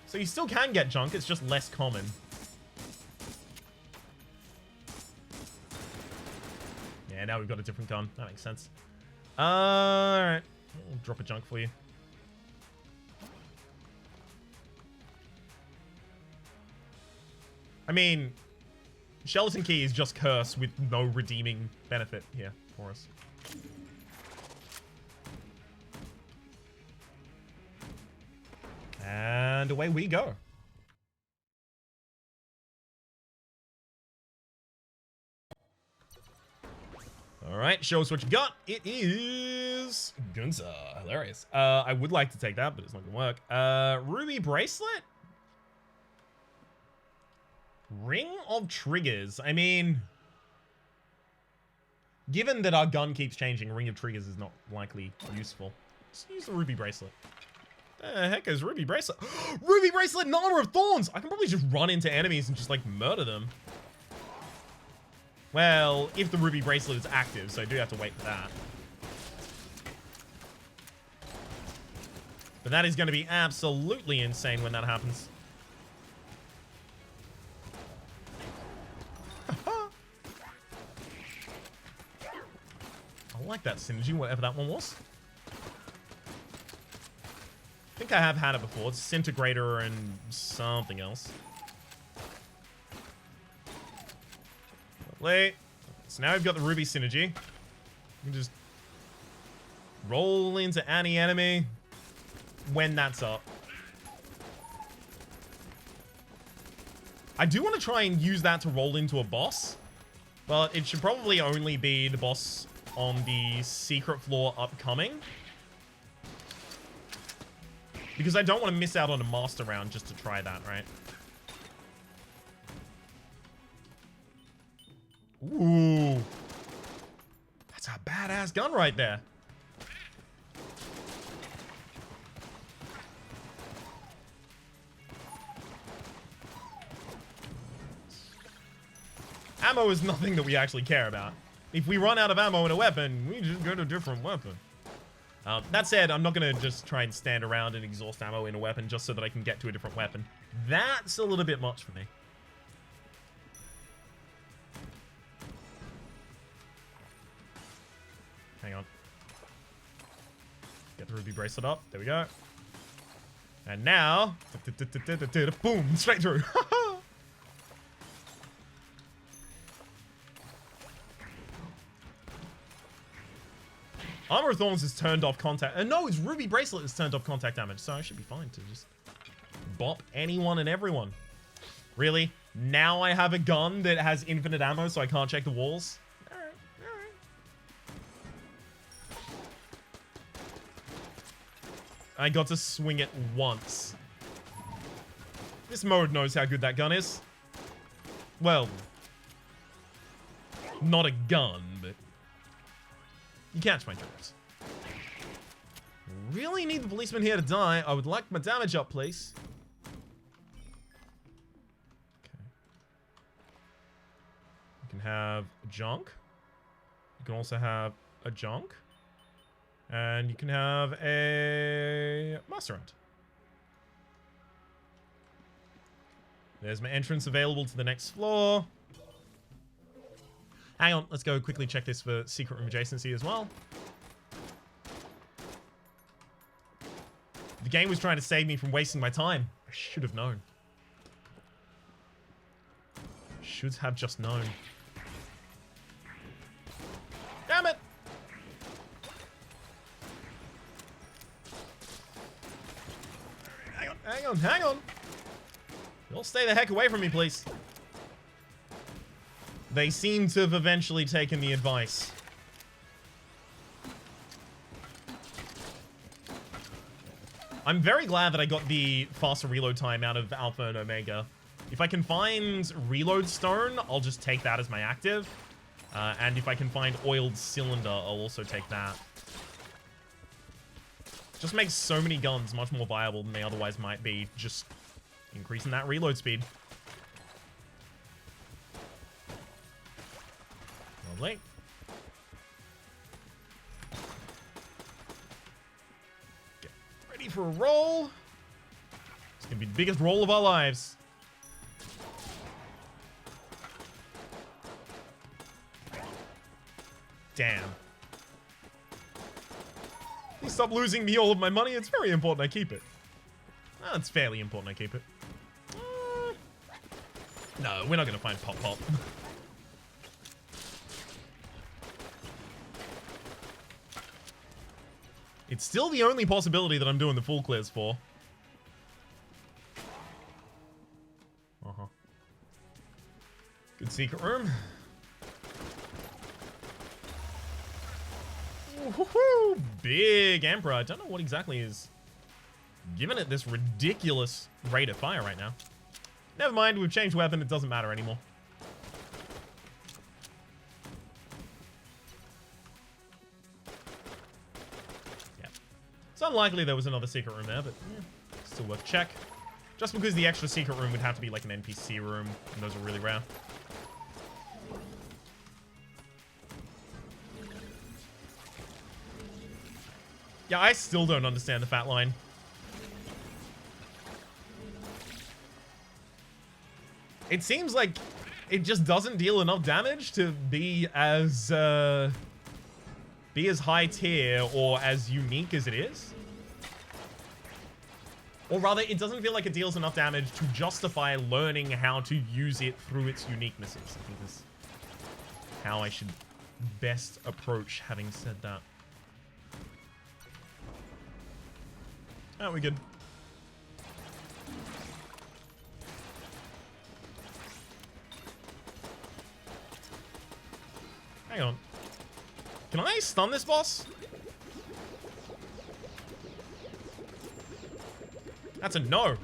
So you still can get junk, it's just less common. Yeah, now we've got a different gun. That makes sense. Alright. I'll drop a junk for you. I mean, Skeleton Key is just curse with no redeeming benefit here for us. And away we go. Alright, show us what you got. It is Gunza. Hilarious. I would like to take that, but it's not gonna work. Ruby Bracelet? Ring of Triggers. I mean, given that our gun keeps changing, Ring of Triggers is not likely useful. Let's use the Ruby Bracelet. The heck is Ruby Bracelet? Ruby Bracelet and Armor of Thorns! I can probably just run into enemies and just, like, murder them. Well, if the Ruby Bracelet is active, so I do have to wait for that. But that is going to be absolutely insane when that happens. I like that synergy, whatever that one was. I think I have had it before. It's Disintegrator and something else. Lovely. So now we've got the Ruby synergy. You can just roll into any enemy when that's up. I do want to try and use that to roll into a boss, but it should probably only be the boss on the secret floor upcoming. Because I don't want to miss out on a master round just to try that, right? Ooh. That's a badass gun right there. Ammo is nothing that we actually care about. If we run out of ammo in a weapon, we just get a different weapon. That said, I'm not going to just try and stand around and exhaust ammo in a weapon just so that I can get to a different weapon. That's a little bit much for me. Hang on. Get the Ruby Bracelet up. There we go. And now... boom! Straight through. Armor of Thorns has turned off contact. No, it's Ruby Bracelet has turned off contact damage, so I should be fine to just bop anyone and everyone. Really? Now I have a gun that has infinite ammo, so I can't check the walls? Alright, alright. I got to swing it once. This mode knows how good that gun is. Well, not a gun, but... you catch my drift. Really need the policeman here to die. I would like my damage up, please. Okay. You can have junk. You can also have a junk. And you can have a master round. There's my entrance available to the next floor. Hang on, let's go quickly check this for secret room adjacency as well. The game was trying to save me from wasting my time. I should have known. Should have just known. Damn it! Hang on, hang on, hang on! You'll stay the heck away from me, please. They seem to have eventually taken the advice. I'm very glad that I got the faster reload time out of Alpha and Omega. If I can find Reload Stone, I'll just take that as my active. And if I can find Oiled Cylinder, I'll also take that. Just makes so many guns much more viable than they otherwise might be, just increasing that reload speed. Lovely. Get ready for a roll. It's gonna be the biggest roll of our lives. Damn. Please stop losing me all of my money. It's very important I keep it. Well, it's fairly important I keep it. No, we're not going to find Pop Pop. It's still the only possibility that I'm doing the full clears for. Uh-huh. Good secret room. Woohoo! Big Emperor. I don't know what exactly is giving it this ridiculous rate of fire right now. Never mind, we've changed weapon. It doesn't matter anymore. Yeah. It's unlikely there was another secret room there, but yeah, still worth a check. Just because the extra secret room would have to be like an NPC room, and those are really rare. Yeah, I still don't understand the fat line. It seems like it just doesn't deal enough damage to be as high tier or as unique as it is. Or rather, it doesn't feel like it deals enough damage to justify learning how to use it through its uniquenesses. I think that's how I should best approach having said that. Oh, we're good. Hang on. Can I stun this boss? That's a no.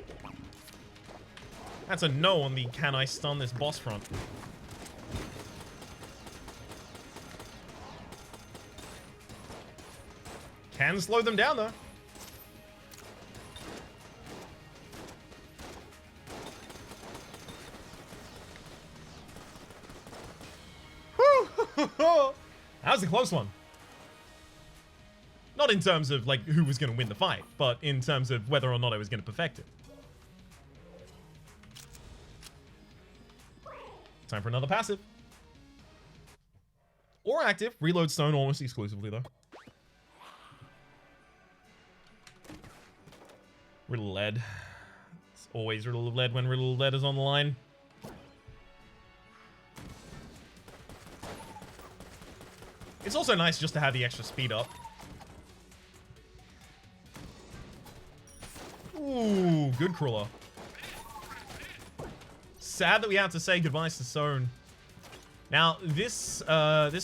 That's a no on the can I stun this boss front. Can slow them down though. That was a close one. Not in terms of, like, who was going to win the fight, but in terms of whether or not I was going to perfect it. Time for another passive. Or active. Reload stone almost exclusively, though. Riddle lead. It's always riddle of lead when riddle of lead is on the line. It's also nice just to have the extra speed up. Ooh, good crawler. Sad that we have to say goodbyes to Sohn. Now, this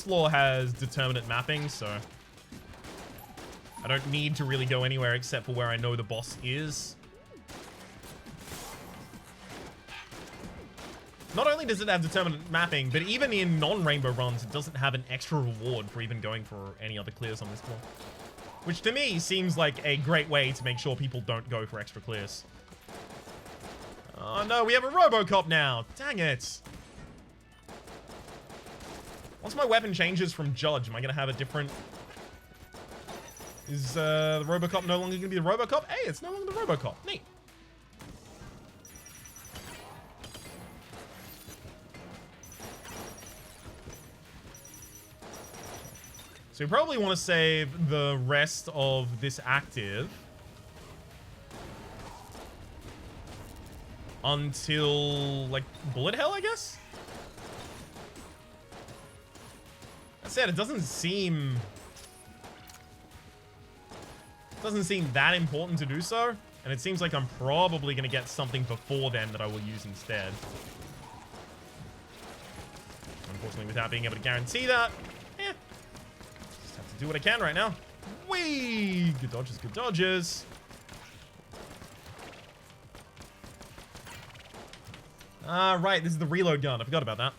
lore has determinate mapping, so I don't need to really go anywhere except for where I know the boss is. Not only does it have determinate mapping, but even in non-rainbow runs, it doesn't have an extra reward for even going for any other clears on this floor. Which to me seems like a great way to make sure people don't go for extra clears. Oh no, we have a Robocop now! Dang it! Once my weapon changes from Judge, am I gonna have a different... Is the Robocop no longer gonna be the Robocop? Hey, it's no longer the Robocop. Neat. So we probably want to save the rest of this active until, like, bullet hell, I guess? That said, it doesn't seem that important to do so, and it seems like I'm probably going to get something before then that I will use instead. Unfortunately, without being able to guarantee that, do what I can right now. Whee! Good dodges, good dodges. Right, this is the reload gun. I forgot about that.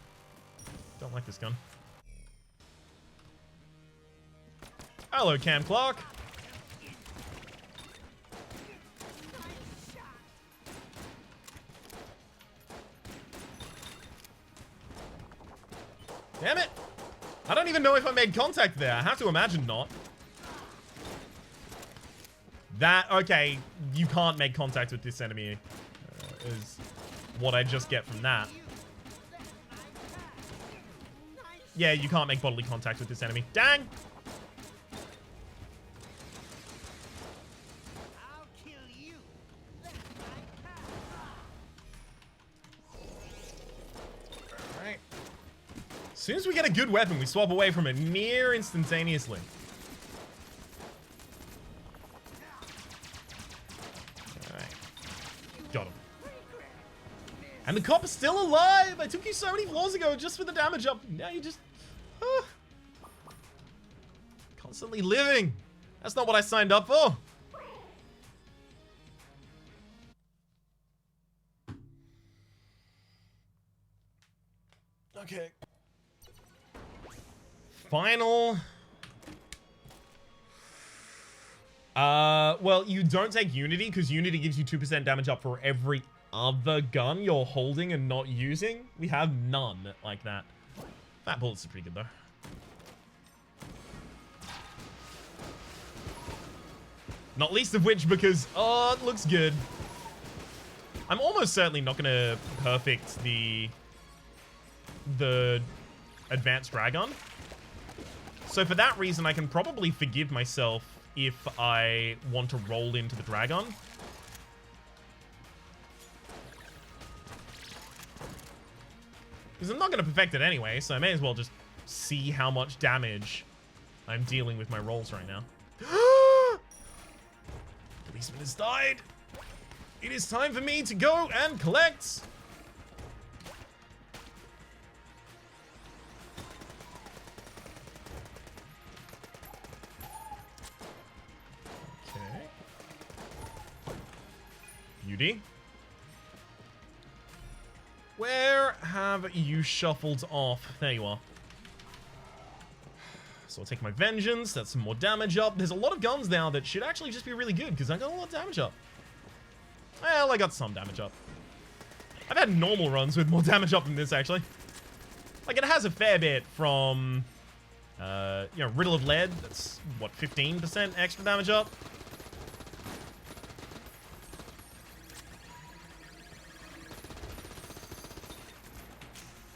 Don't like this gun. Hello, Cam Clark. Damn it! I don't even know if I made contact there. I have to imagine not. That, okay, you can't make contact with this enemy, is what I just get from that. Yeah, you can't make bodily contact with this enemy. Dang! soon as we get a good weapon, we swap away from it near instantaneously. Alright. Got him. And the cop is still alive! I took you so many floors ago just for the damage up. Now you just... constantly living. That's not what I signed up for. Okay. Final. Well, you don't take Unity because Unity gives you 2% damage up for every other gun you're holding and not using. We have none like that. Fat bullets are pretty good though. Not least of which because, oh, it looks good. I'm almost certainly not going to perfect the advanced Dragun. So for that reason, I can probably forgive myself if I want to roll into the Dragun. Because I'm not going to perfect it anyway, so I may as well just see how much damage I'm dealing with my rolls right now. Policeman has died. It is time for me to go and collect. Okay. Beauty. Where have you shuffled off? There you are. So I'll take my vengeance. That's some more damage up. There's a lot of guns now that should actually just be really good because I got a lot of damage up. Well, I got some damage up. I've had normal runs with more damage up than this, actually. Like, it has a fair bit from, you know, Riddle of Lead. That's, what, 15% extra damage up?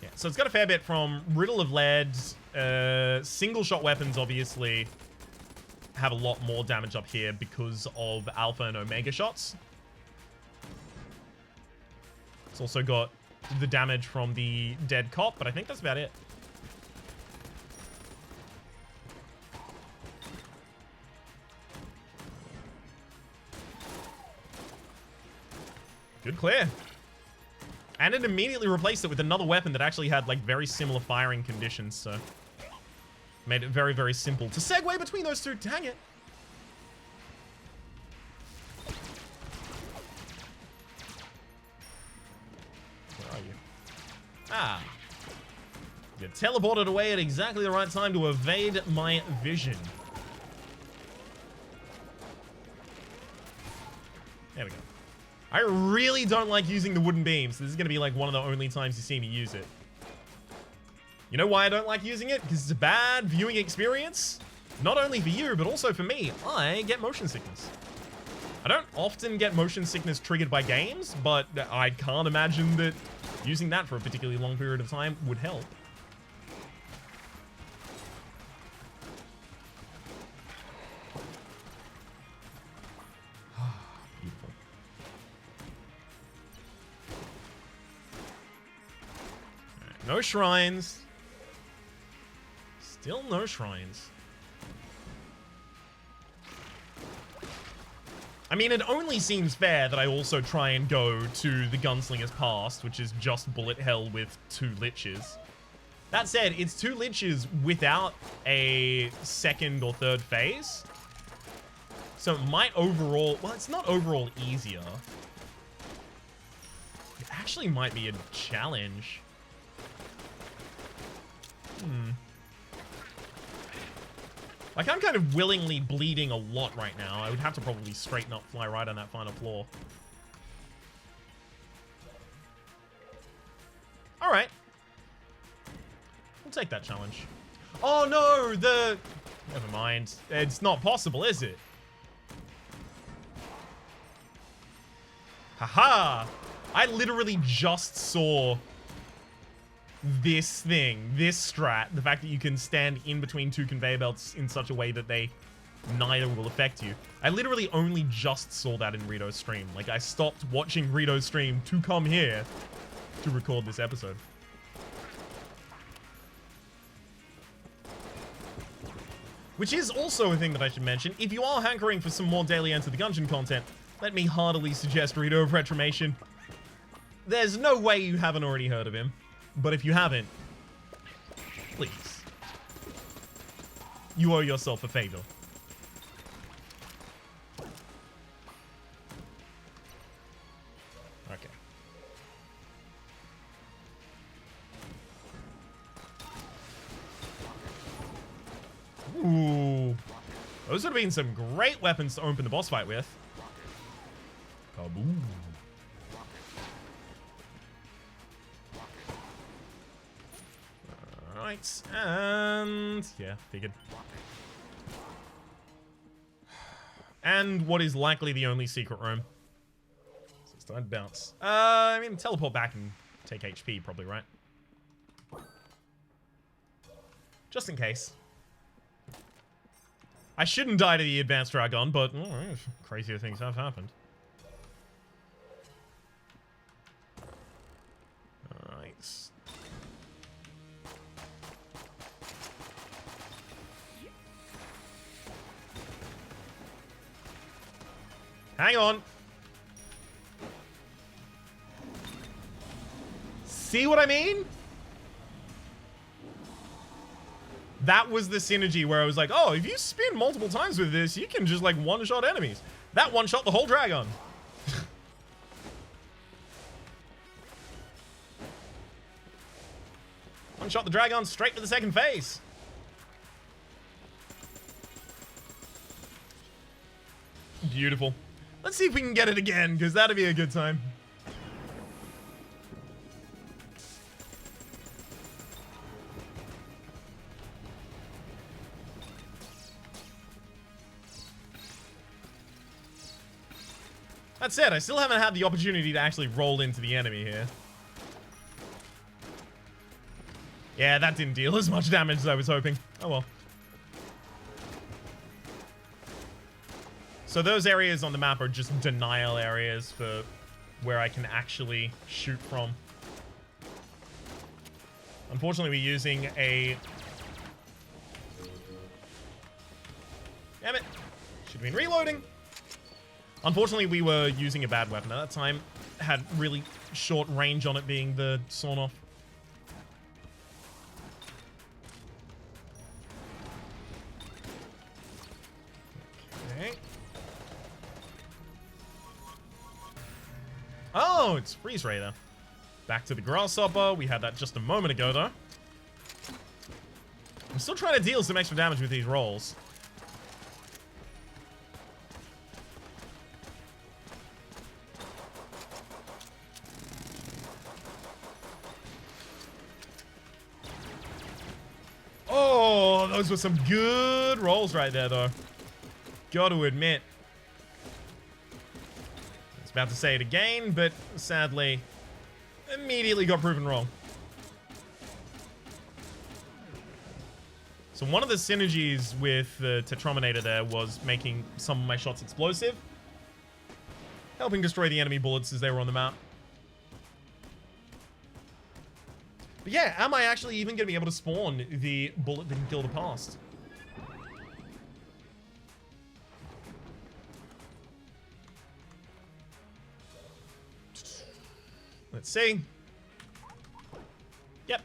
Yeah, so it's got a fair bit from Riddle of Lead. Single shot weapons, obviously, have a lot more damage up here because of Alpha and Omega shots. It's also got the damage from the dead cop, but I think that's about it. Good clear. And it immediately replaced it with another weapon that actually had, like, very similar firing conditions, so... made it very, very simple to segue between those two. Dang it. Where are you? Ah. You teleported away at exactly the right time to evade my vision. There we go. I really don't like using the wooden beams. This is going to be like one of the only times you see me use it. You know why I don't like using it? Because it's a bad viewing experience. Not only for you, but also for me. I get motion sickness. I don't often get motion sickness triggered by games, but I can't imagine that using that for a particularly long period of time would help. Beautiful. Right, no shrines. Still no shrines. I mean, it only seems fair that I also try and go to the Gunslinger's past, which is just bullet hell with 2 liches. That said, it's 2 liches without a second or third phase. So it might overall... well, it's not overall easier. It actually might be a challenge. Like, I'm kind of willingly bleeding a lot right now. I would have to probably straighten up, fly right on that final floor. Alright. We'll take that challenge. Oh no, never mind. It's not possible, is it? Haha! I literally just saw this thing, this strat, the fact that you can stand in between 2 conveyor belts in such a way that they neither will affect you. I literally only just saw that in Rito's stream. Like, I stopped watching Rito's stream to come here to record this episode. Which is also a thing that I should mention. If you are hankering for some more daily Enter the Gungeon content, let me heartily suggest Rito of Retromation. There's no way you haven't already heard of him. But if you haven't, please. You owe yourself a favor. Okay. Ooh. Those would have been some great weapons to open the boss fight with. Kaboom. Alright, and... yeah, figured. And what is likely the only secret room. So it's time to bounce. I mean, teleport back and take HP, probably, right? Just in case. I shouldn't die to the advanced Dragun, but crazier things have happened. Alright. Hang on. See what I mean? That was the synergy where I was like, oh, if you spin multiple times with this, you can just like one-shot enemies. That one-shot the whole Dragun. One-shot the Dragun straight to the second phase. Beautiful. Let's see if we can get it again, because that'd be a good time. That said, I still haven't had the opportunity to actually roll into the enemy here. Yeah, that didn't deal as much damage as I was hoping. Oh well. So those areas on the map are just denial areas for where I can actually shoot from. Unfortunately, we're using a... damn it. Should have been reloading. Unfortunately, we were using a bad weapon at that time. Had really short range on it being the sawn-off. Okay. Oh, it's Freeze Ray there. Back to the Grasshopper. We had that just a moment ago, though. I'm still trying to deal some extra damage with these rolls. Oh, those were some good rolls right there, though. Got to admit. I was about to say it again, but sadly, immediately got proven wrong. So one of the synergies with the Tetrominator there was making some of my shots explosive, helping destroy the enemy bullets as they were on the map. But yeah, am I actually even going to be able to spawn the bullet that can kill the past? Let's see. Yep.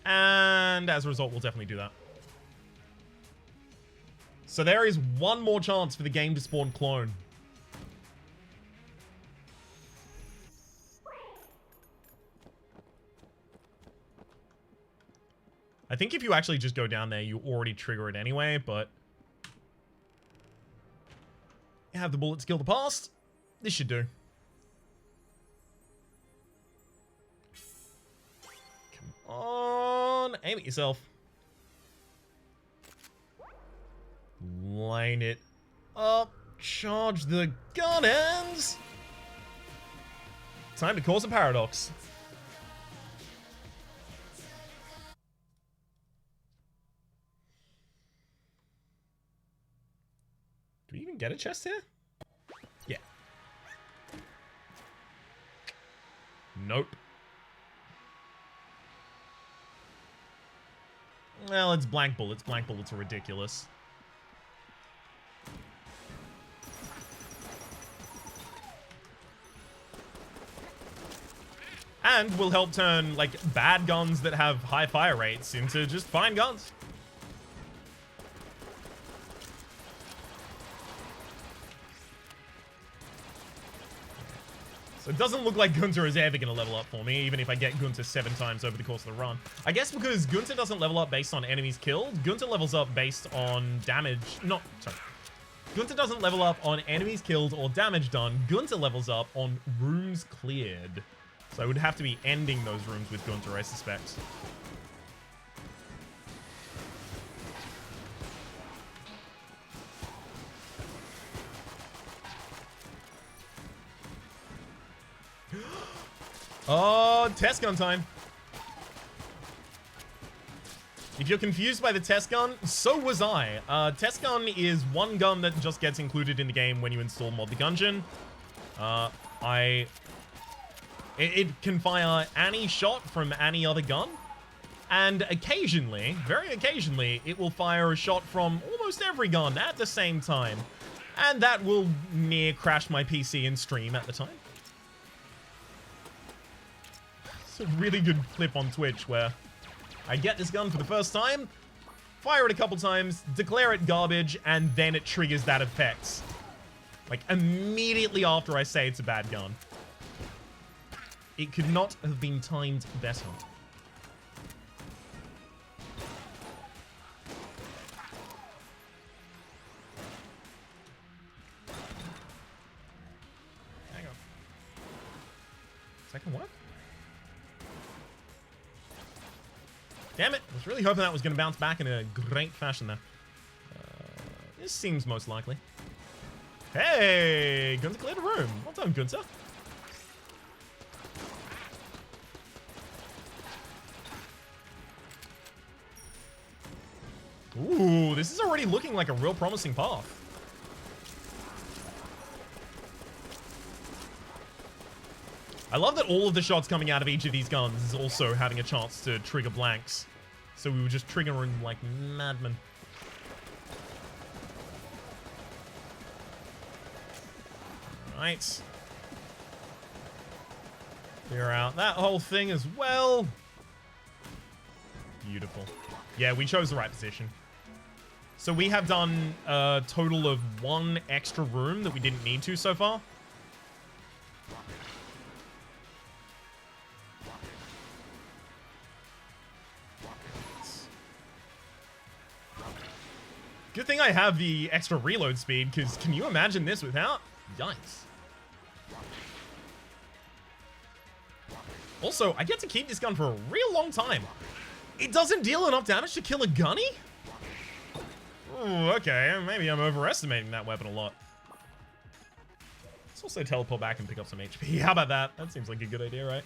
And as a result, we'll definitely do that. So there is one more chance for the game to spawn clone. I think if you actually just go down there, you already trigger it anyway, but... you have the bullets kill the past. This should do. Come on. Aim at yourself. Line it up. Charge the gun hands. Time to cause a paradox. Do we even get a chest here? Yeah. Nope. Well, it's blank bullets. Blank bullets are ridiculous. And will help turn, like, bad guns that have high fire rates into just fine guns. So it doesn't look like Gunter is ever going to level up for me, even if I get Gunter 7 times over the course of the run. I guess because Gunter doesn't level up based on enemies killed, Gunter levels up based on damage... Sorry. Gunter doesn't level up on enemies killed or damage done. Gunter levels up on rooms cleared. So I would have to be ending those rooms with Gunter, I suspect. Oh, test gun time. If you're confused by the test gun, so was I. Test gun is one gun that just gets included in the game when you install Mod the Gungeon. It can fire any shot from any other gun. And occasionally, very occasionally, it will fire a shot from almost every gun at the same time. And that will near crash my PC in stream at the time. It's a really good clip on Twitch where I get this gun for the first time, fire it a couple times, declare it garbage, and then it triggers that effect. Like, immediately after I say it's a bad gun. It could not have been timed better. Hang on. Second what? Damn it. I was really hoping that was going to bounce back in a great fashion there. This seems most likely. Hey! Gunter cleared a room. Well done, Gunter. Ooh, this is already looking like a real promising path. I love that all of the shots coming out of each of these guns is also having a chance to trigger blanks. So we were just triggering like madmen. Alright. Clear out that whole thing as well. Beautiful. Yeah, we chose the right position. So we have done a total of 1 extra room that we didn't need to so far. Good thing I have the extra reload speed, because can you imagine this without? Yikes. Also, I get to keep this gun for a real long time. It doesn't deal enough damage to kill a gunny? Ooh, okay, maybe I'm overestimating that weapon a lot. Let's also teleport back and pick up some HP. How about that? That seems like a good idea, right?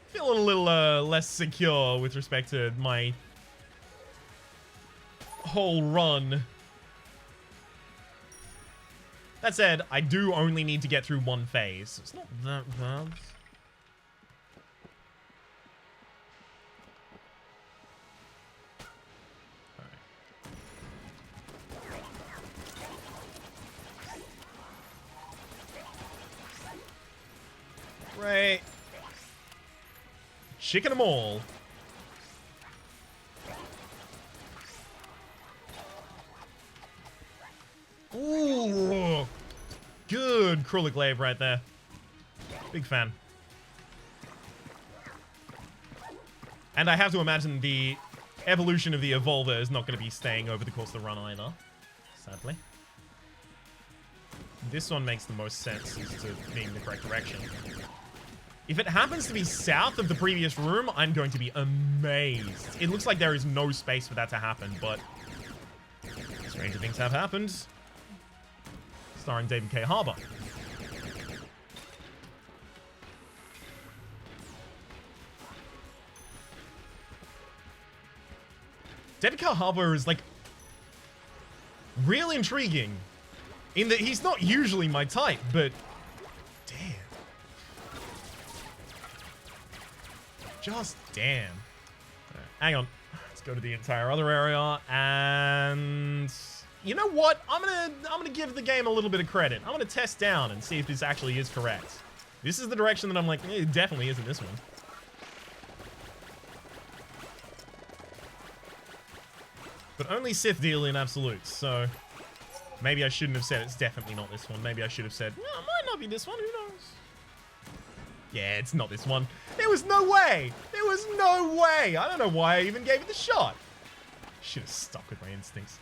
Feeling a little less secure with respect to my whole run. That said, I do only need to get through 1 phase. It's not that bad. Right. Chicken them all. Ooh. Good Krulik Glaive right there. Big fan. And I have to imagine the evolution of the Evolver is not going to be staying over the course of the run either. Sadly. This one makes the most sense as to being the correct direction. If it happens to be south of the previous room, I'm going to be amazed. It looks like there is no space for that to happen, but stranger things have happened. Starring David K. Harbour. David K. Harbour is, like, real intriguing. In that he's not usually my type, but damn. Just damn. Right, hang on. Let's go to the entire other area, and you know what? I'm gonna give the game a little bit of credit. I'm gonna test down and see if this actually is correct. This is the direction that I'm like, it definitely isn't this one. But only Sith deal in absolutes, so maybe I shouldn't have said it's definitely not this one. Maybe I should have said, well, it might not be this one, who knows? Yeah, it's not this one. There was no way! There was no way! I don't know why I even gave it the shot. Should have stuck with my instincts.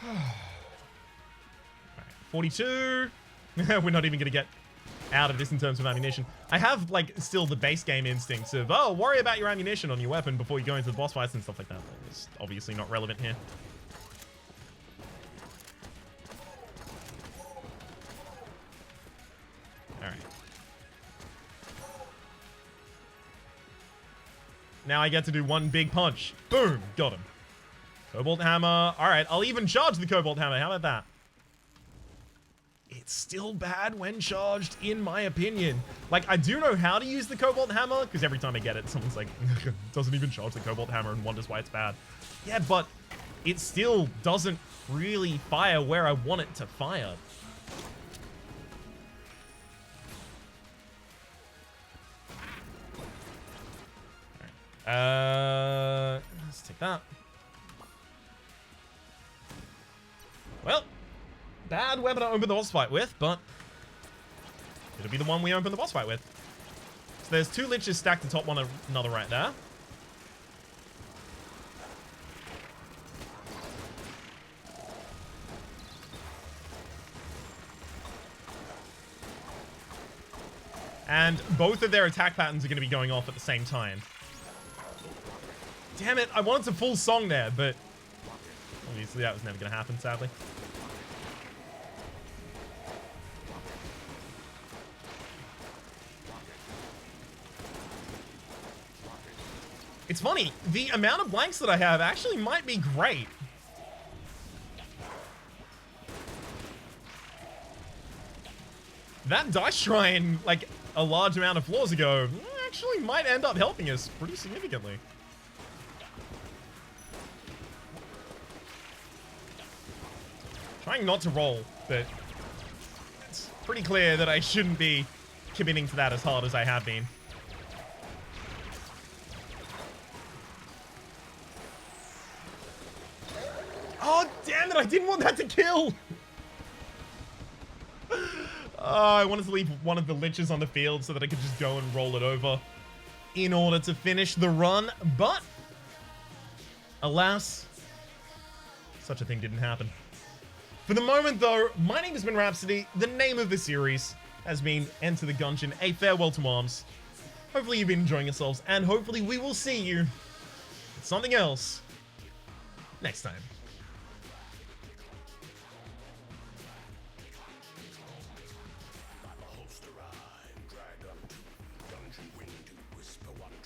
Alright, 42. We're not even going to get out of this in terms of ammunition. I have, like, still the base game instincts of, oh, worry about your ammunition on your weapon before you go into the boss fights and stuff like that. It's obviously not relevant here. Alright. Now I get to do one big punch. Boom! Got him. Cobalt Hammer. Alright, I'll even charge the Cobalt Hammer. How about that? It's still bad when charged, in my opinion. Like, I do know how to use the Cobalt Hammer, because every time I get it, someone's like, doesn't even charge the Cobalt Hammer and wonders why it's bad. Yeah, but it still doesn't really fire where I want it to fire. Alright. Let's take that. Well, bad weapon to open the boss fight with, but it'll be the one we open the boss fight with. So there's two liches stacked atop one another right there. And both of their attack patterns are going to be going off at the same time. Damn it, I wanted a full song there, but obviously that was never going to happen, sadly. It's funny, the amount of blanks that I have actually might be great. That dice shrine, like a large amount of floors ago, actually might end up helping us pretty significantly. Trying not to roll, but it's pretty clear that I shouldn't be committing to that as hard as I have been. Oh, damn it, I didn't want that to kill! I wanted to leave one of the liches on the field so that I could just go and roll it over in order to finish the run, but alas, such a thing didn't happen. For the moment, though, my name has been Rhapsody. The name of the series has been Enter the Gungeon, a farewell to arms. Hopefully you've been enjoying yourselves, and hopefully we will see you with something else next time.